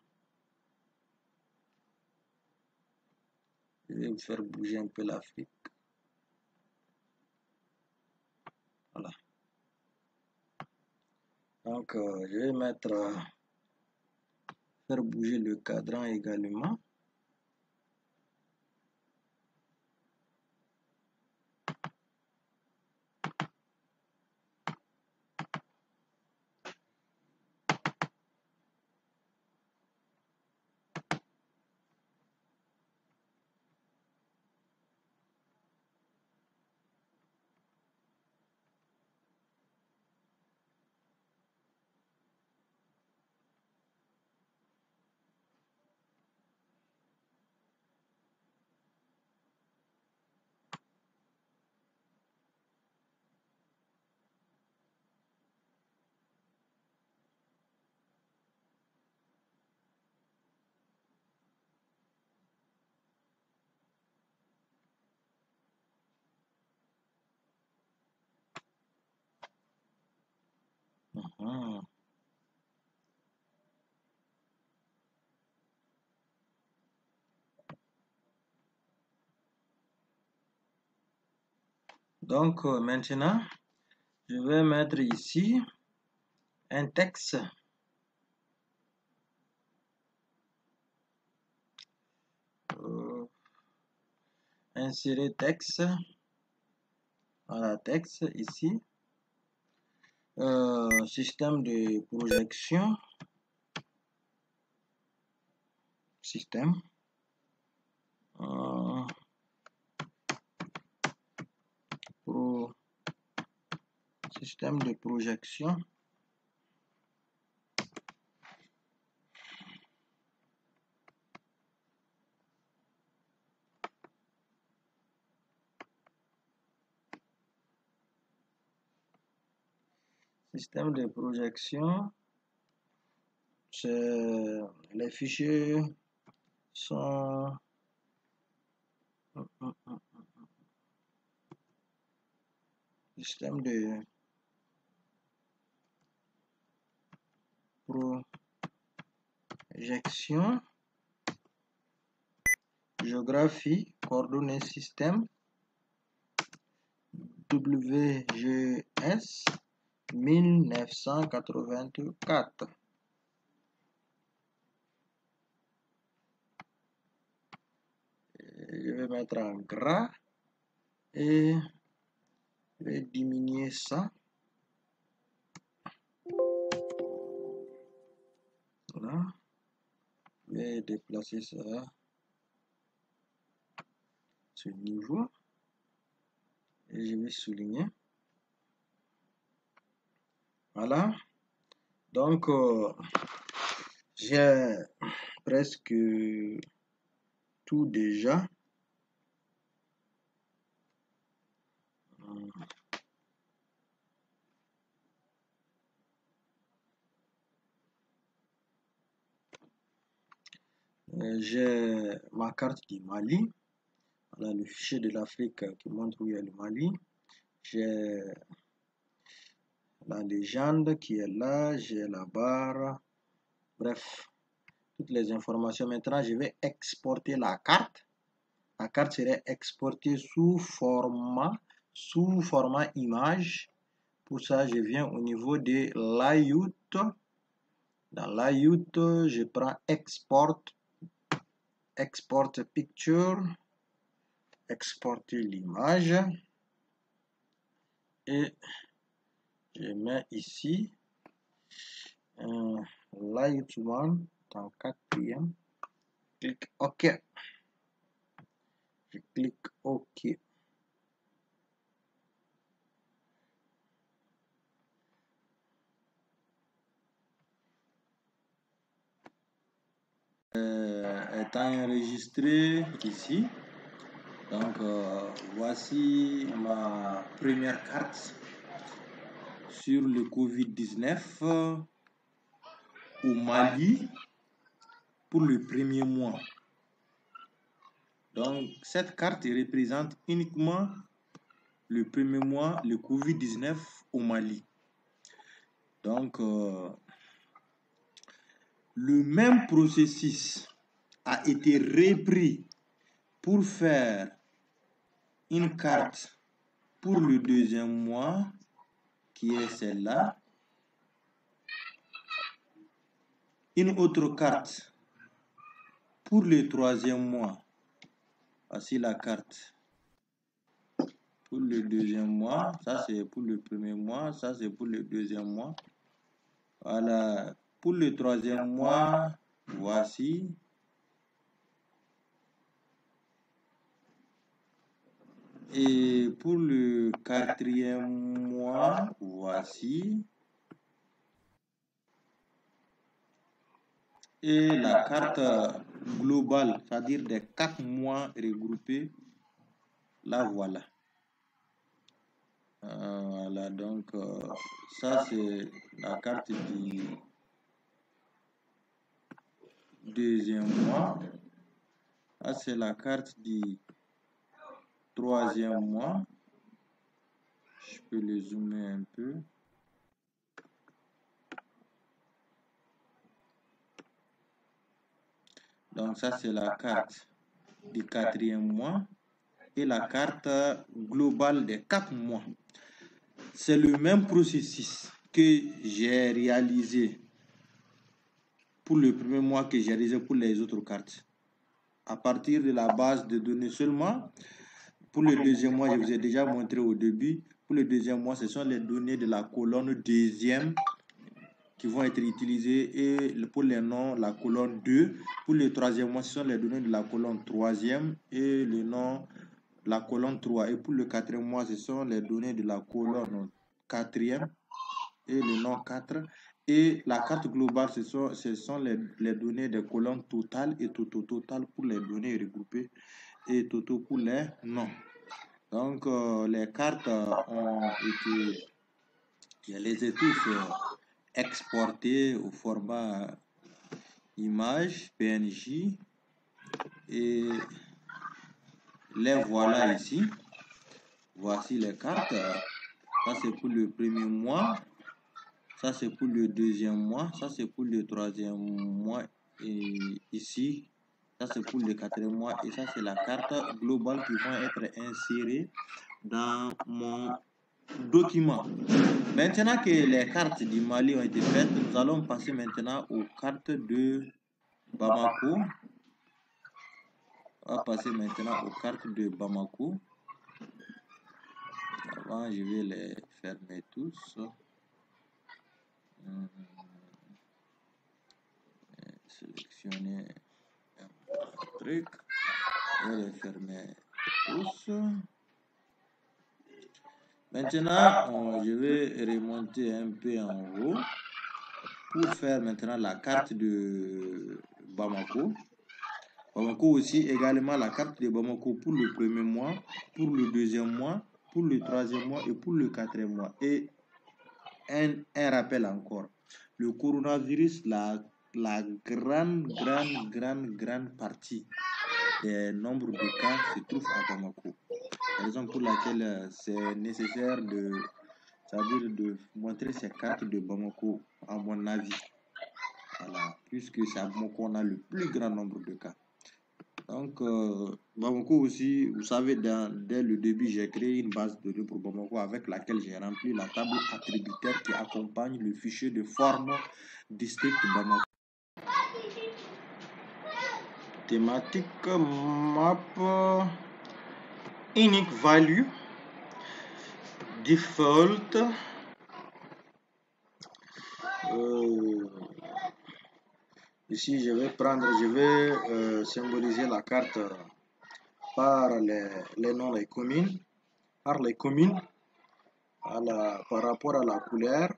Je vais vous faire bouger un peu l'Afrique. Voilà. Donc, je vais mettre, faire bouger le cadran également. Donc, maintenant, je vais mettre ici un texte. Insérer texte. Voilà, texte ici. Système de projection. Système. Système de projection. Système de projection. Les fichiers sont système de projection, géographie, coordonnées système, WGS 1984. Je vais mettre en gras et je vais diminuer ça. Voilà. Je vais déplacer ça à ce niveau et je vais souligner. Voilà. Donc, j'ai presque tout déjà. J'ai ma carte du Mali. Voilà le fichier de l'Afrique qui montre où il y a le Mali. J'ai la légende qui est là. J'ai la barre. Bref, toutes les informations. Maintenant, je vais exporter la carte. La carte serait exportée sous format image. Pour ça, je viens au niveau de layout. Dans layout, je prends export picture, exporter l'image et je mets ici layout 1 dans 4e. Clique OK. Je clique OK. est enregistré ici. Donc, voici ma première carte sur le Covid-19 au Mali pour le premier mois. Donc, cette carte représente uniquement le premier mois, le Covid-19 au Mali. Donc, le même processus a été repris pour faire une carte pour le deuxième mois, qui est celle-là. Une autre carte pour le troisième mois. Voici la carte pour le deuxième mois. Ça, c'est pour le premier mois. Ça, c'est pour le deuxième mois. Voilà. Pour le troisième mois, voici. Et pour le quatrième mois, voici. Et la carte globale, c'est-à-dire des 4 mois regroupés, là voilà. Voilà, donc ça c'est la carte du deuxième mois. Ça c'est la carte du troisième mois. Je peux le zoomer un peu. Donc ça c'est la carte du quatrième mois et la carte globale des 4 mois. C'est le même processus que j'ai réalisé pour le premier mois que j'ai réalisé pour les autres cartes. À partir de la base de données seulement, pour le deuxième mois, je vous ai déjà montré au début, pour le deuxième mois, ce sont les données de la colonne deuxième qui vont être utilisées et pour les noms, la colonne 2. Pour le troisième mois, ce sont les données de la colonne troisième et le nom, la colonne 3. Et pour le quatrième mois, ce sont les données de la colonne quatrième et le nom 4. Et la carte globale, ce sont les données des colonnes totales et total pour les données regroupées et toto pour les noms. Donc, les cartes ont été, je les ai tous exportées au format image, PNJ. Et les voilà ici. Voici les cartes. Ça, c'est pour le premier mois. Ça, c'est pour le deuxième mois. Ça, c'est pour le troisième mois. Et ici, ça, c'est pour le quatrième mois. Et ça, c'est la carte globale qui va être insérée dans mon document. Maintenant que les cartes du Mali ont été faites, nous allons passer maintenant aux cartes de Bamako. On va passer maintenant aux cartes de Bamako. Avant, je vais les fermer tous. Sélectionner un truc. Je vais les fermer tous. Maintenant, je vais remonter un peu en haut pour faire maintenant la carte de Bamako. Bamako aussi également la carte de Bamako pour le premier mois, pour le deuxième mois, pour le troisième mois et pour le quatrième mois. Et un rappel encore, le coronavirus, la grande partie des nombres de cas se trouve à Bamako. La raison pour laquelle c'est nécessaire de montrer ces cartes de Bamako, à mon avis. Voilà, puisque c'est à Bamako qu'on a le plus grand nombre de cas. Donc, Bamako aussi, vous savez, dès le début, j'ai créé une base de données pour Bamako avec laquelle j'ai rempli la table attributaire qui accompagne le fichier de forme district Bamako. Thématique map unique value default ici je vais symboliser la carte par les noms des communes, par les communes par rapport à la couleur.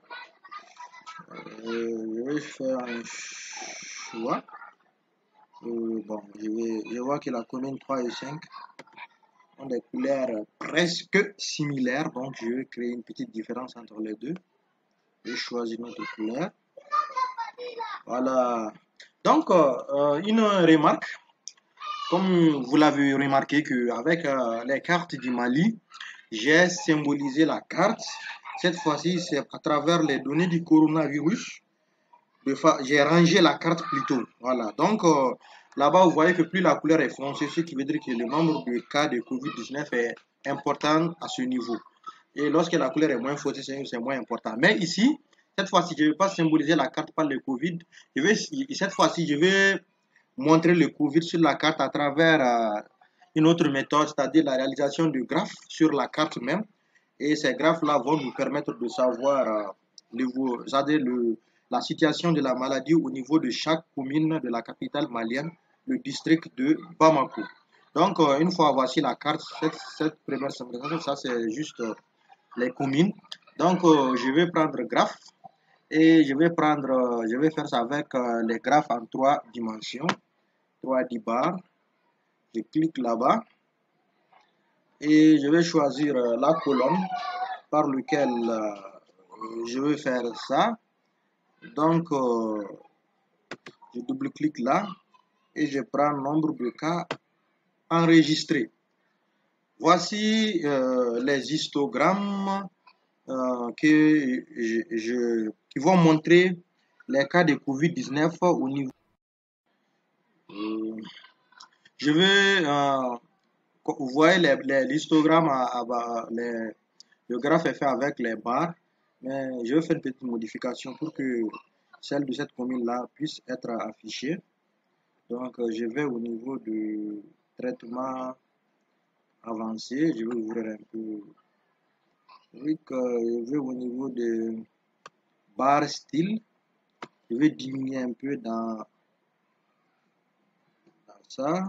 Je vais faire un choix. Bon, je vois que la commune 3 et 5 ont des couleurs presque similaires, donc je vais créer une petite différence entre les deux. Je choisis notre couleur. Voilà. Donc, une remarque, comme vous l'avez remarqué, qu'avec les cartes du Mali, j'ai symbolisé la carte. Cette fois-ci, c'est à travers les données du coronavirus. J'ai rangé la carte plutôt. Voilà. Donc, là-bas, vous voyez que plus la couleur est foncée, ce qui veut dire que le nombre de cas de COVID-19 est important à ce niveau. Et lorsque la couleur est moins foncée, c'est moins important. Mais ici, cette fois-ci, je ne vais pas symboliser la carte par le COVID. Cette fois-ci, je vais montrer le COVID sur la carte à travers une autre méthode, c'est-à-dire la réalisation de graphes sur la carte même. Et ces graphes-là vont nous permettre de savoir la situation de la maladie au niveau de chaque commune de la capitale malienne, le district de Bamako. Donc, une fois voici la carte, cette première symbolification, ça c'est juste les communes. Donc, je vais prendre graphe et je vais faire ça avec les graphes en 3 dimensions, 3D bar. Je clique là-bas et je vais choisir la colonne par laquelle je vais faire ça. Donc, je double-clique là et je prends le nombre de cas enregistrés. Voici les histogrammes qui vont montrer les cas de COVID-19 au niveau. Je vais, vous voyez l'histogramme, le graphe est fait avec les barres, mais je vais faire une petite modification pour que celle de cette commune-là puisse être affichée. Donc, je vais au niveau du traitement avancé, je vais ouvrir un peu. Vu que je vais au niveau de barre style, je vais diminuer un peu dans ça.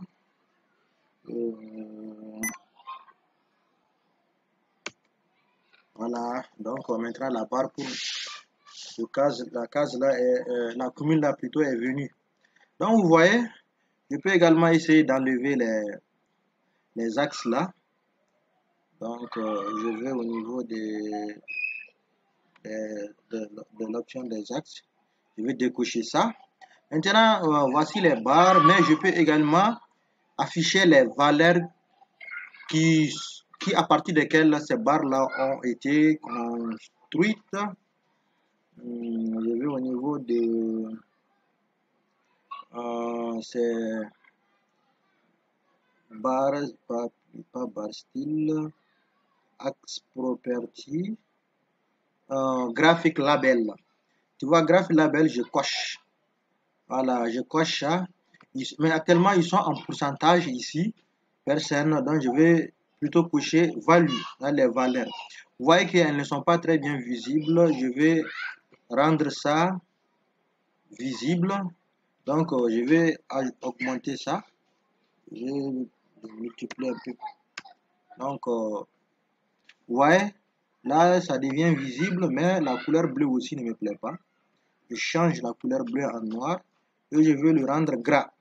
Voilà, donc on mettra la barre pour la case là, la commune là plutôt est venue. Donc vous voyez, je peux également essayer d'enlever les axes là. Donc je vais au niveau de l'option des axes. Je vais décocher ça. Maintenant, voici les barres, mais je peux également afficher les valeurs qui à partir desquelles ces barres-là ont été construites. Je vais au niveau de ces barres, pas barre style, axe property, graphic label. Tu vois, graphic label, je coche. Voilà, je coche ça. Mais actuellement, ils sont en pourcentage ici. Personne, donc je vais plutôt cocher value dans les valeurs. Vous voyez qu'elles ne sont pas très bien visibles. Je vais rendre ça visible. Donc, je vais augmenter ça. Je vais multiplier un peu. Donc, vous voyez, là, ça devient visible, mais la couleur bleue aussi ne me plaît pas. Je change la couleur bleue en noir et je veux le rendre gras.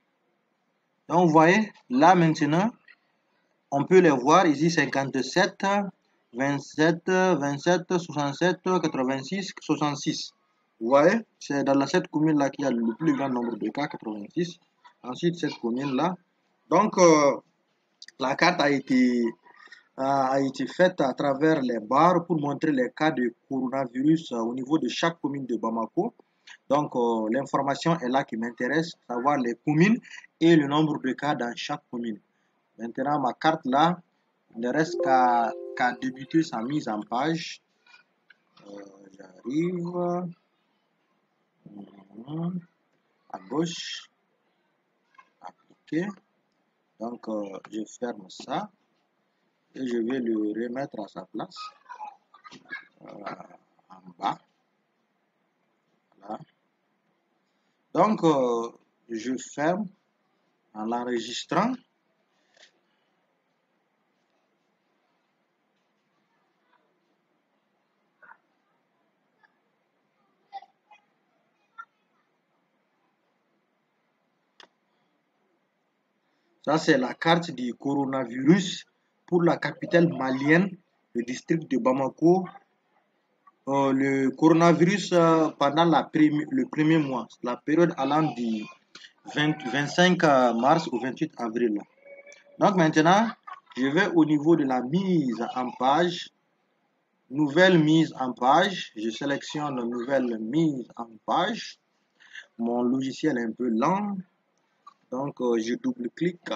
Donc, vous voyez, là maintenant, on peut les voir ici 57, 27, 27, 67, 86, 66. Vous voyez, c'est dans cette commune-là qu'il y a le plus grand nombre de cas, 86. Ensuite, cette commune-là. Donc, la carte a été faite à travers les barres pour montrer les cas de coronavirus au niveau de chaque commune de Bamako. Donc, l'information est là qui m'intéresse, savoir les communes et le nombre de cas dans chaque commune. Maintenant, ma carte là, il ne reste qu'à débuter sa mise en page. J'arrive à gauche, appliquer. Donc, je ferme ça et je vais le remettre à sa place en bas. Voilà. Donc, je ferme en l'enregistrant. Ça, c'est la carte du coronavirus pour la capitale malienne, le district de Bamako. Le coronavirus pendant le premier mois, la période allant du 25 mars au 28 avril. Donc maintenant, je vais au niveau de la mise en page, nouvelle mise en page. Je sélectionne nouvelle mise en page. Mon logiciel est un peu lent, donc je double-clique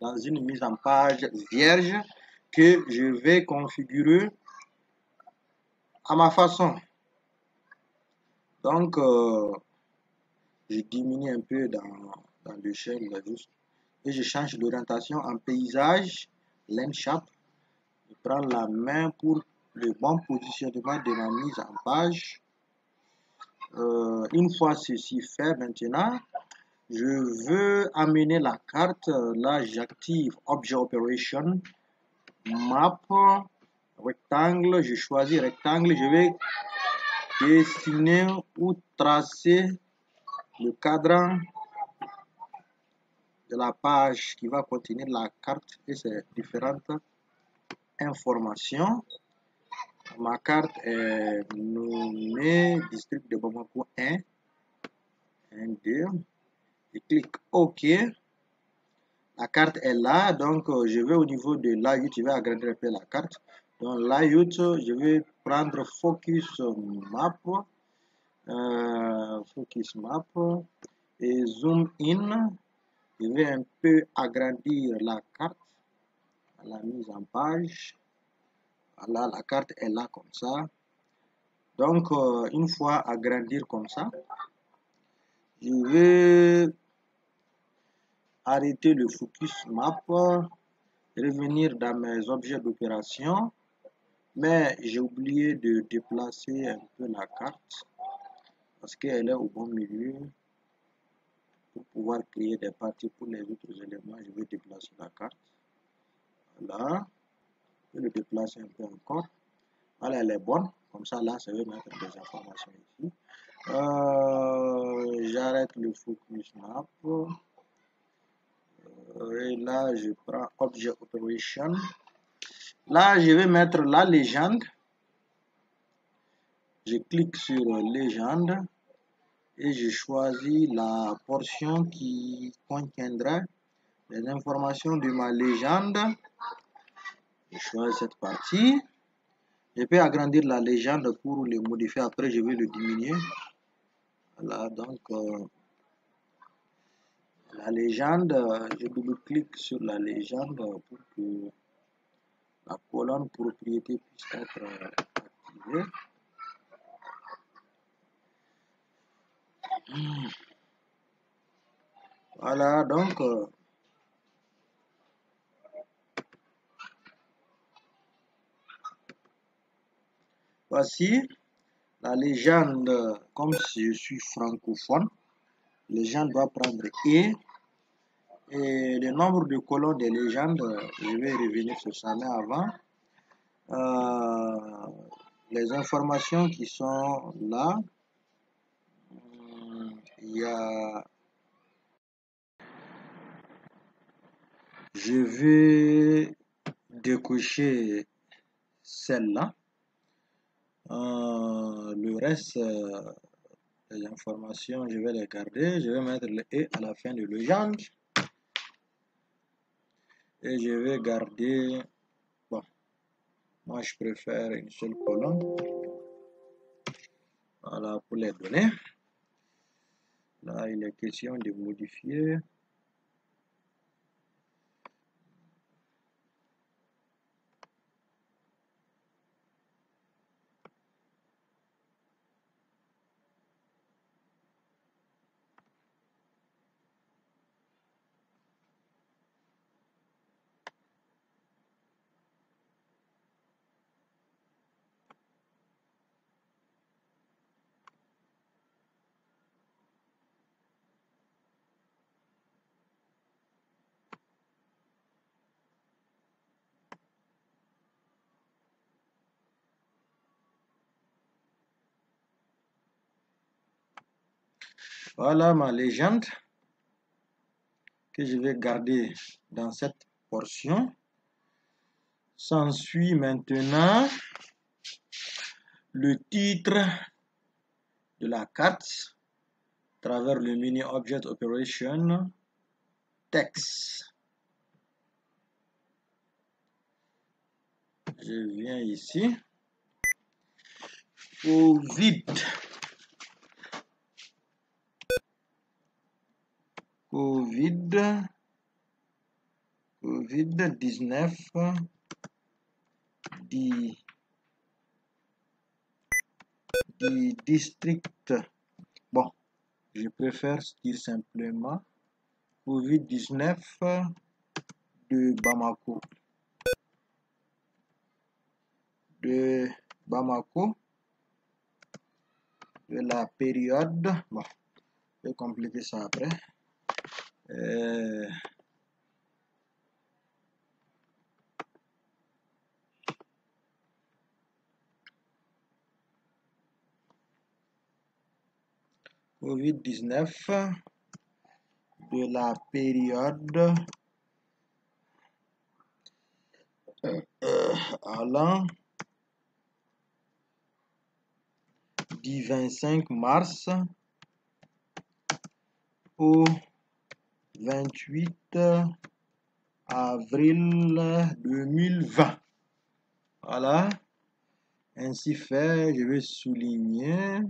dans une mise en page vierge que je vais configurer à ma façon. Donc, je diminue un peu dans l'échelle juste et je change d'orientation en paysage, landscape. Je prends la main pour le bon positionnement de ma mise en page. Une fois ceci fait, maintenant, je veux amener la carte. Là, j'active Object Operation, Map, rectangle. Je choisis rectangle. Je vais dessiner ou tracer le cadran de la page qui va contenir la carte et ses différentes informations. Ma carte est nommée district de Bamako 1, 2. Je clique OK. La carte est là, donc je vais au niveau de layout, je vais agrandir un peu la carte. Dans layout, je vais prendre focus map, et zoom in. Je vais un peu agrandir la carte à la mise en page. Voilà, la carte est là comme ça. Donc, une fois agrandir comme ça, je vais arrêter le focus map, revenir dans mes objets d'opération, mais j'ai oublié de déplacer un peu la carte parce qu'elle est au bon milieu. Pour pouvoir créer des parties pour les autres éléments, je vais déplacer la carte. Voilà, je vais le déplacer un peu encore. Voilà, elle est bonne. Comme ça, là, ça veut mettre des informations ici. J'arrête le focus map. Et là, je prends Object Operation. Là, je vais mettre la légende. Je clique sur légende et je choisis la portion qui contiendra les informations de ma légende. Je choisis cette partie. Je peux agrandir la légende pour le modifier. Après, je vais le diminuer. Voilà, donc la légende, je double-clique sur la légende pour que la colonne propriété puisse être activée. Voilà, donc voici la légende. Comme si je suis francophone, légende doit prendre et le nombre de colonnes des légendes, je vais revenir sur ça, mais avant, les informations qui sont là, il y a, je vais décocher celle-là. Le reste des informations, je vais les garder. Je vais mettre le et à la fin de légende. Et je vais garder, bon, moi je préfère une seule colonne. Voilà pour les données. Là, il est question de modifier. Voilà ma légende. que je vais garder dans cette portion. S'ensuit maintenant le titre de la carte à travers le menu Object Operation Text. Je viens ici. COVID-19 du district. Bon, je préfère dire simplement COVID-19 de Bamako. De la période. Bon, je vais compléter ça après. COVID-19 de la période allant du 25 mars au 28 avril 2020. Voilà. Ainsi fait, je vais souligner.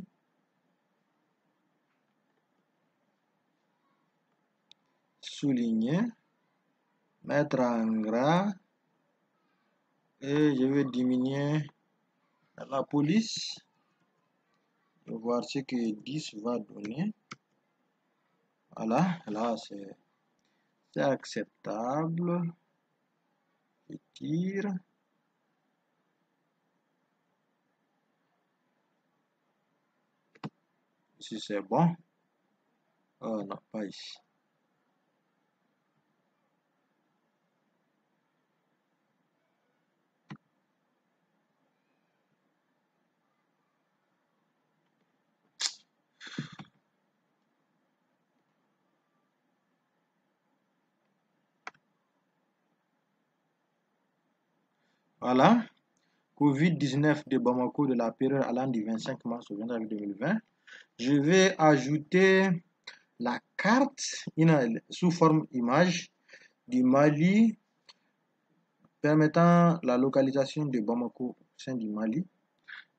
Mettre en gras et je vais diminuer la police pour voir ce que 10 va donner. Voilà, là c'est acceptable. Je tire. Ici c'est bon. Oh non, pas ici. Voilà. COVID-19 de Bamako de la période allant du 25 mars au 20 avril 2020. Je vais ajouter la carte sous forme image du Mali permettant la localisation de Bamako au sein du Mali.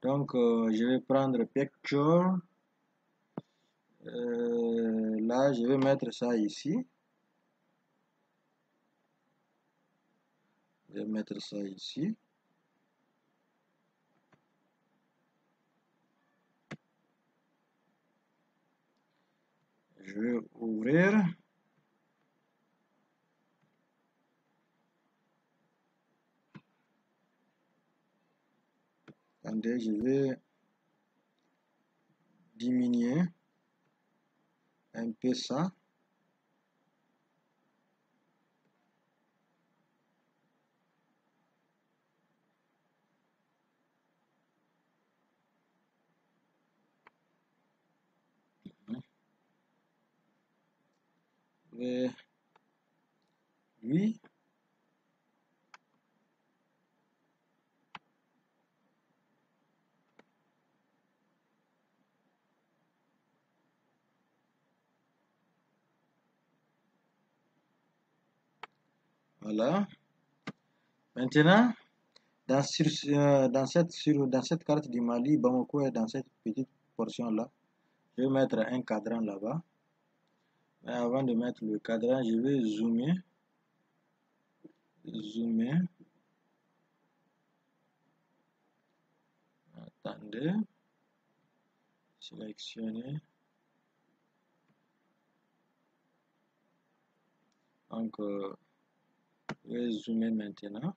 Donc, je vais prendre Picture. Là, je vais mettre ça ici. Je vais mettre ça ici. Je vais ouvrir. Attendez, je vais diminuer un peu ça. Et lui. Voilà. Maintenant, dans cette carte du Mali, Bamako est dans cette petite portion-là. Je vais mettre un cadran là-bas. Mais avant de mettre le cadran, je vais zoomer. Attendez. Sélectionner. Donc, je vais zoomer maintenant.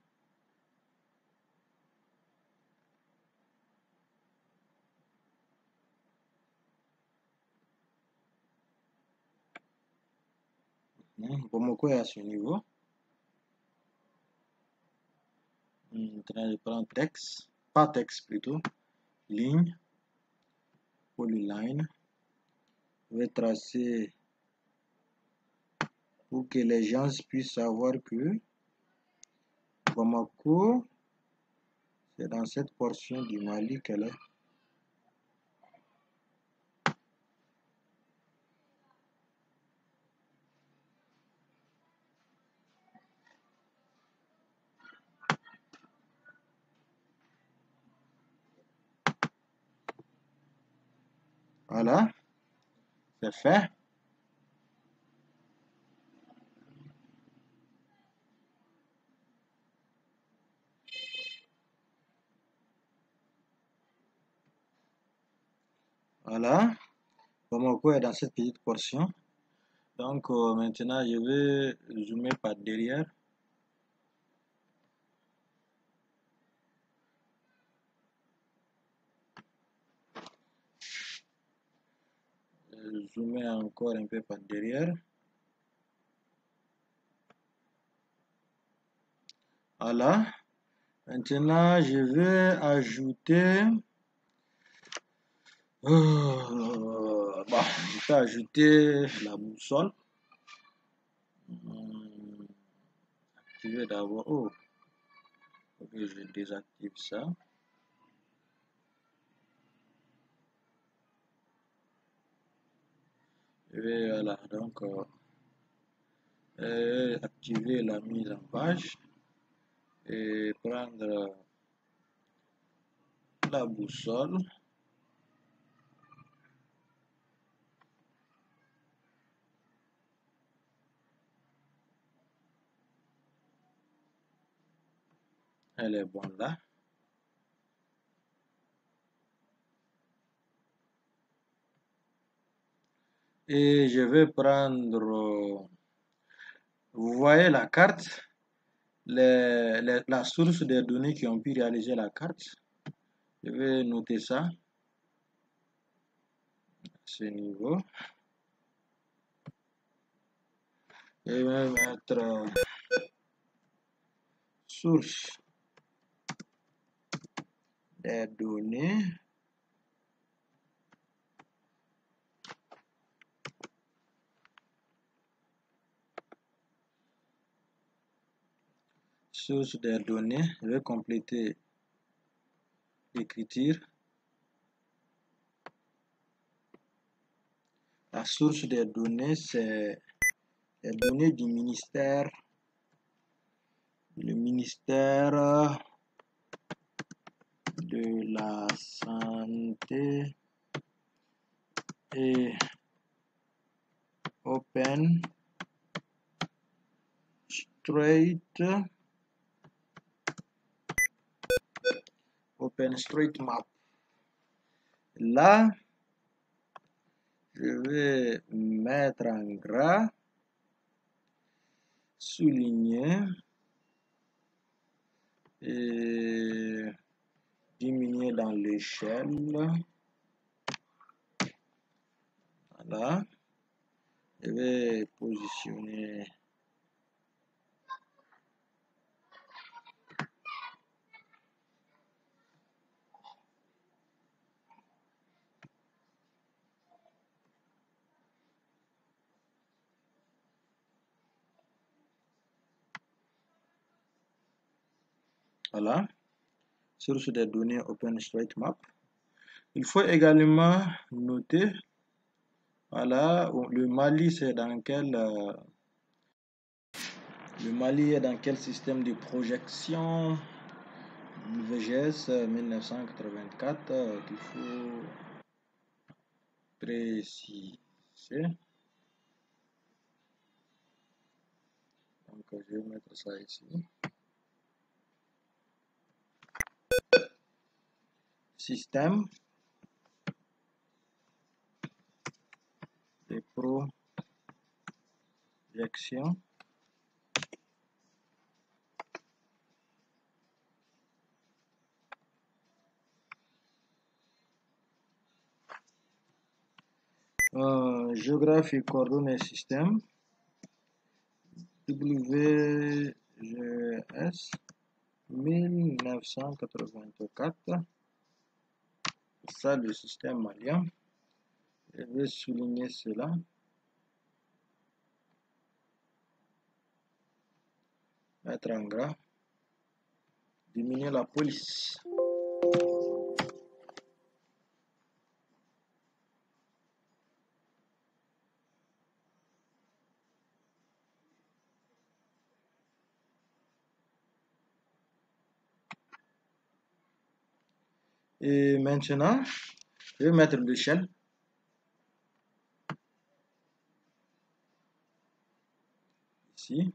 Bamako est à ce niveau. Maintenant, je prends texte, pas texte plutôt, ligne, polyline. Je vais tracer pour que les gens puissent savoir que Bamako, c'est dans cette portion du Mali qu'elle est. Voilà, c'est fait. Voilà, Bamako est dans cette petite portion. Donc maintenant, je vais zoomer par derrière. Zoomer encore un peu par derrière. Voilà. Maintenant, je vais ajouter... je vais ajouter la boussole. Activer d'abord. Oh, ok, je désactive ça. Et voilà, donc activer la mise en page et prendre la boussole. Elle est bonne là. Et je vais prendre, vous voyez la carte, la source des données qui ont pu réaliser la carte. Je vais noter ça à ce niveau. Je vais mettre source des données. Source des données, je vais compléter l'écriture. La source des données, c'est les données du ministère. Le ministère de la Santé et OpenStreetMap. Là, je vais mettre en gras, souligner et diminuer dans l'échelle. Voilà. Je vais positionner voilà, source des données OpenStreetMap. Il faut également noter, voilà, le Mali c'est dans quel le Mali est dans quel système de projection? VGS 1984 qu'il faut préciser. Donc je vais mettre ça ici. Système de projection. Géographie coordonnées système. WGS 1984. Ça, le système malien. Je vais souligner cela. Mettre en gras. Diminuer la police. Et maintenant, je vais mettre l'échelle. Ici.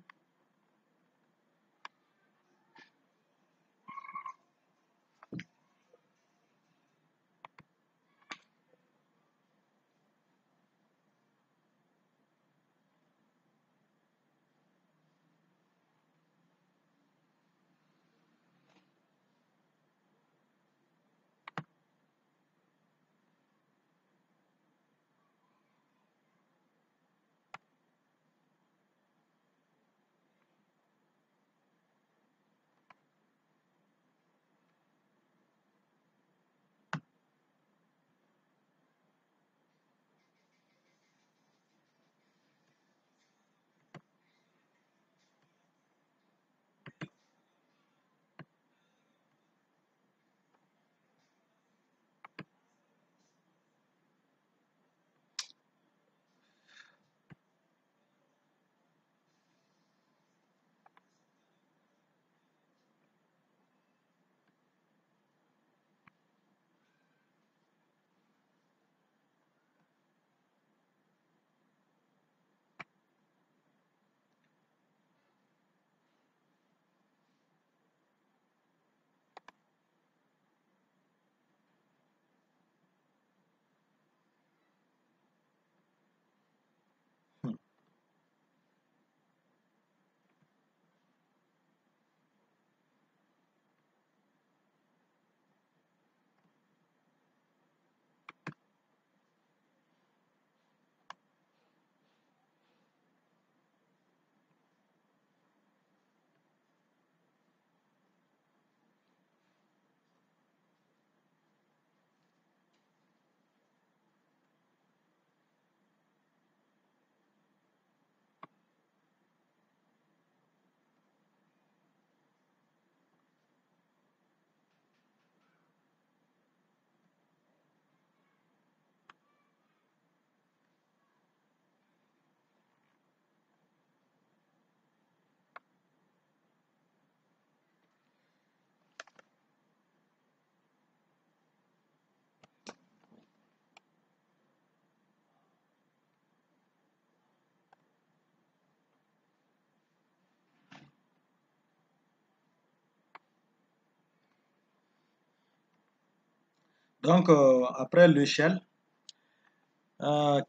Donc, après l'échelle,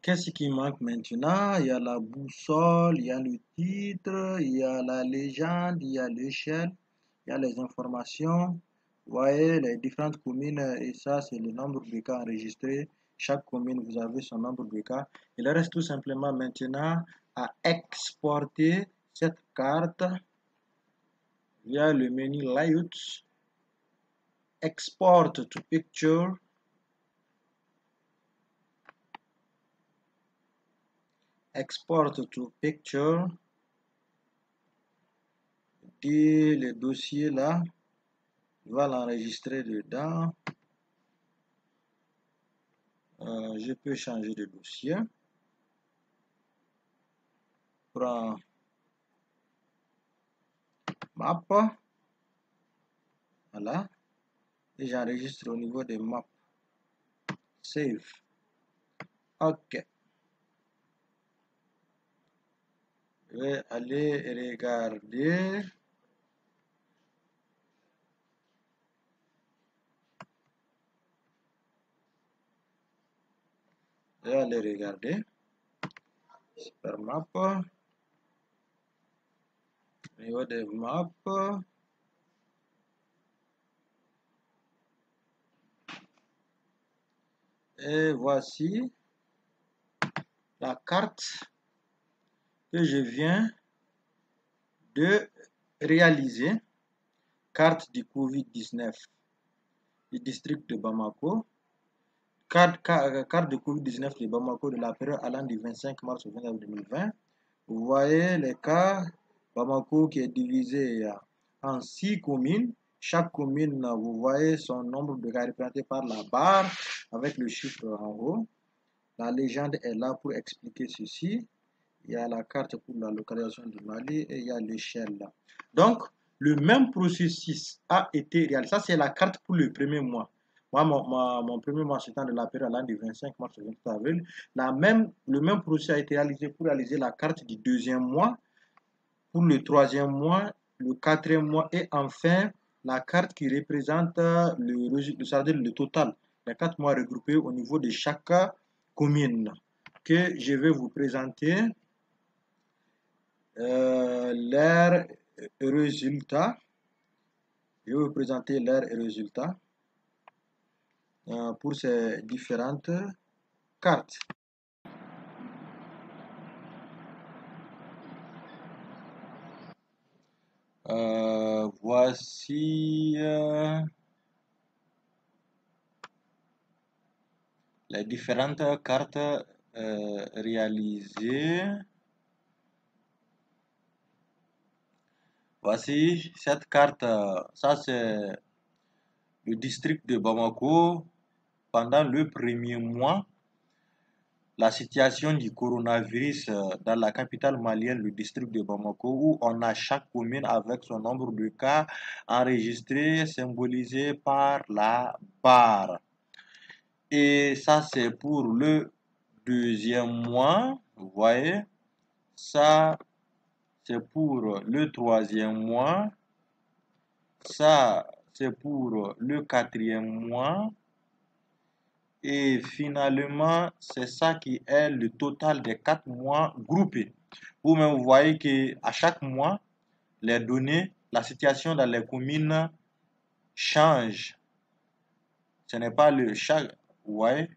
qu'est-ce qui manque maintenant? Il y a la boussole, il y a le titre, il y a la légende, il y a l'échelle, il y a les informations. Vous voyez les différentes communes et ça, c'est le nombre de cas enregistrés. Chaque commune, vous avez son nombre de cas. Il reste tout simplement maintenant à exporter cette carte via le menu Layout, Export to Picture. Export to picture. Et le dossier là, je vais l'enregistrer dedans. Je peux changer de dossier. Prends map. Voilà. Et j'enregistre au niveau des maps. Save. OK. Je vais aller regarder. Je vais aller regarder. Super map. Au niveau des maps. Et voici la carte que je viens de réaliser. Carte du Covid-19 du district de Bamako. Carte de Covid-19 de Bamako de la période allant du 25 mars au 20 avril 2020. Vous voyez les cas Bamako qui est divisé en 6 communes. Chaque commune, vous voyez son nombre de cas représenté par la barre avec le chiffre en haut. La légende est là pour expliquer ceci. Il y a la carte pour la localisation du Mali et il y a l'échelle là. Donc, le même processus a été réalisé. Ça, c'est la carte pour le premier mois. Moi, mon premier mois, c'était de la période du 25 mars au 28 avril. Le même processus a été réalisé pour réaliser la carte du deuxième mois, pour le troisième mois, le quatrième mois et enfin la carte qui représente le total. Les 4 mois regroupés au niveau de chaque commune que je vais vous présenter leurs résultats. Je vais vous présenter leurs résultats pour ces différentes cartes. Voici les différentes cartes réalisées. Voici cette carte, ça c'est le district de Bamako pendant le premier mois. La situation du coronavirus dans la capitale malienne, le district de Bamako, où on a chaque commune avec son nombre de cas enregistrés, symbolisé par la barre. Et ça, c'est pour le deuxième mois, vous voyez. Ça, c'est pour le troisième mois. Ça, c'est pour le quatrième mois. Et finalement, c'est ça qui est le total des 4 mois groupés. Vous-même, vous voyez qu'à chaque mois, les données, la situation dans les communes change. Ce n'est pas le chaque, vous voyez,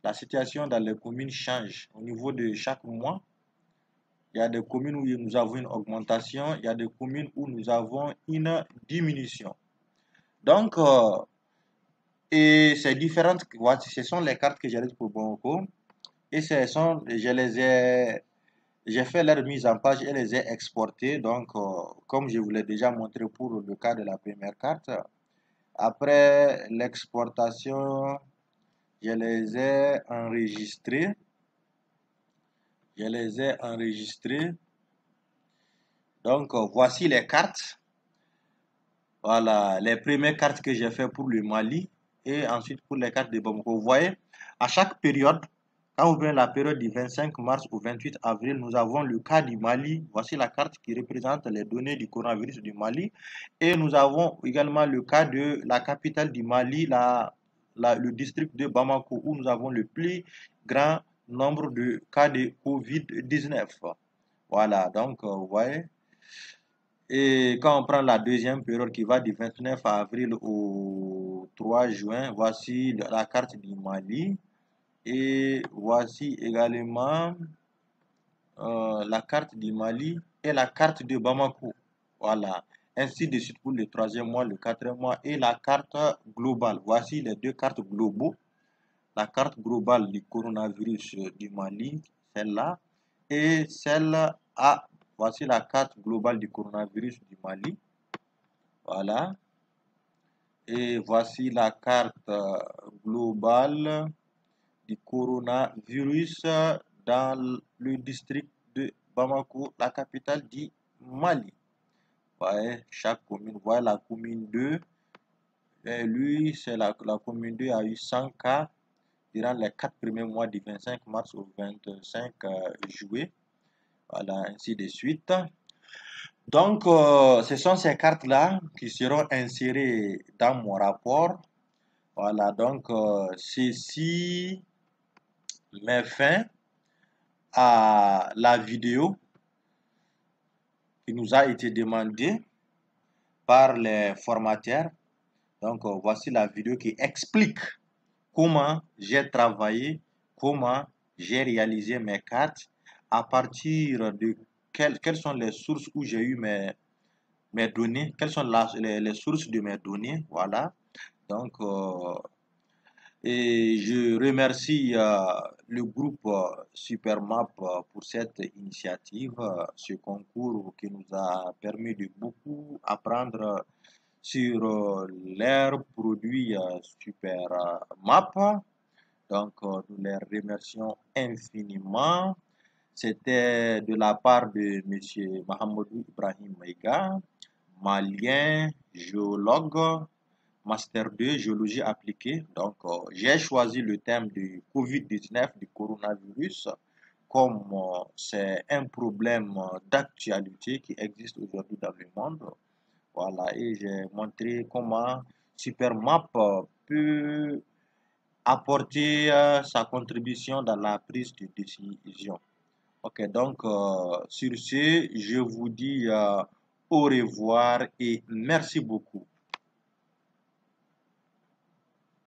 la situation dans les communes change. Au niveau de chaque mois, il y a des communes où nous avons une augmentation, il y a des communes où nous avons une diminution. Donc, et ces différentes, ce sont les cartes que j'ai pour Bamako. Et j'ai fait leur mise en page et les ai exportées. Donc, comme je vous l'ai déjà montré pour le cas de la première carte, après l'exportation, je les ai enregistrées. Donc, voici les cartes. Voilà, les premières cartes que j'ai fait pour le Mali et ensuite pour les cartes de Bamako. Vous voyez, à chaque période, quand vous prenez la période du 25 mars au 28 avril, nous avons le cas du Mali. Voici la carte qui représente les données du coronavirus du Mali. Et nous avons également le cas de la capitale du Mali, le district de Bamako, où nous avons le plus grand nombre de cas de Covid-19. Voilà, donc vous voyez. Et quand on prend la deuxième période qui va du 29 avril au 3 juin, voici la carte du Mali. Et voici également la carte du Mali et la carte de Bamako. Voilà. Ainsi de suite pour le troisième mois, le quatrième mois et la carte globale. Voici les deux cartes globaux. La carte globale du coronavirus du Mali, celle-là, et celle à. Voici la carte globale du coronavirus du Mali. Voilà. Et voici la carte globale du coronavirus dans le district de Bamako, la capitale du Mali. Voyez, chaque commune, voyez la commune 2. Et lui, c'est la commune 2 a eu 100 cas durant les 4 premiers mois du 25 mars au 25 juillet. Voilà, ainsi de suite. Donc, ce sont ces cartes-là qui seront insérées dans mon rapport. Voilà, donc, ceci met fin à la vidéo qui nous a été demandée par les formateurs. Donc, voici la vidéo qui explique comment j'ai travaillé, comment j'ai réalisé mes cartes, à partir de quelles sont les sources où j'ai eu mes données, quelles sont les sources de mes données, voilà. Donc, Et je remercie le groupe Supermap pour cette initiative, ce concours qui nous a permis de beaucoup apprendre sur leurs produits Supermap. Donc, nous les remercions infiniment. C'était de la part de M. Mahamadou Ibrahim Maïga, malien, géologue, Master 2, géologie appliquée. Donc, j'ai choisi le thème du COVID-19, du coronavirus, comme c'est un problème d'actualité qui existe aujourd'hui dans le monde. Voilà, et j'ai montré comment Supermap peut apporter sa contribution dans la prise de décision. Ok, donc sur ce, je vous dis au revoir et merci beaucoup.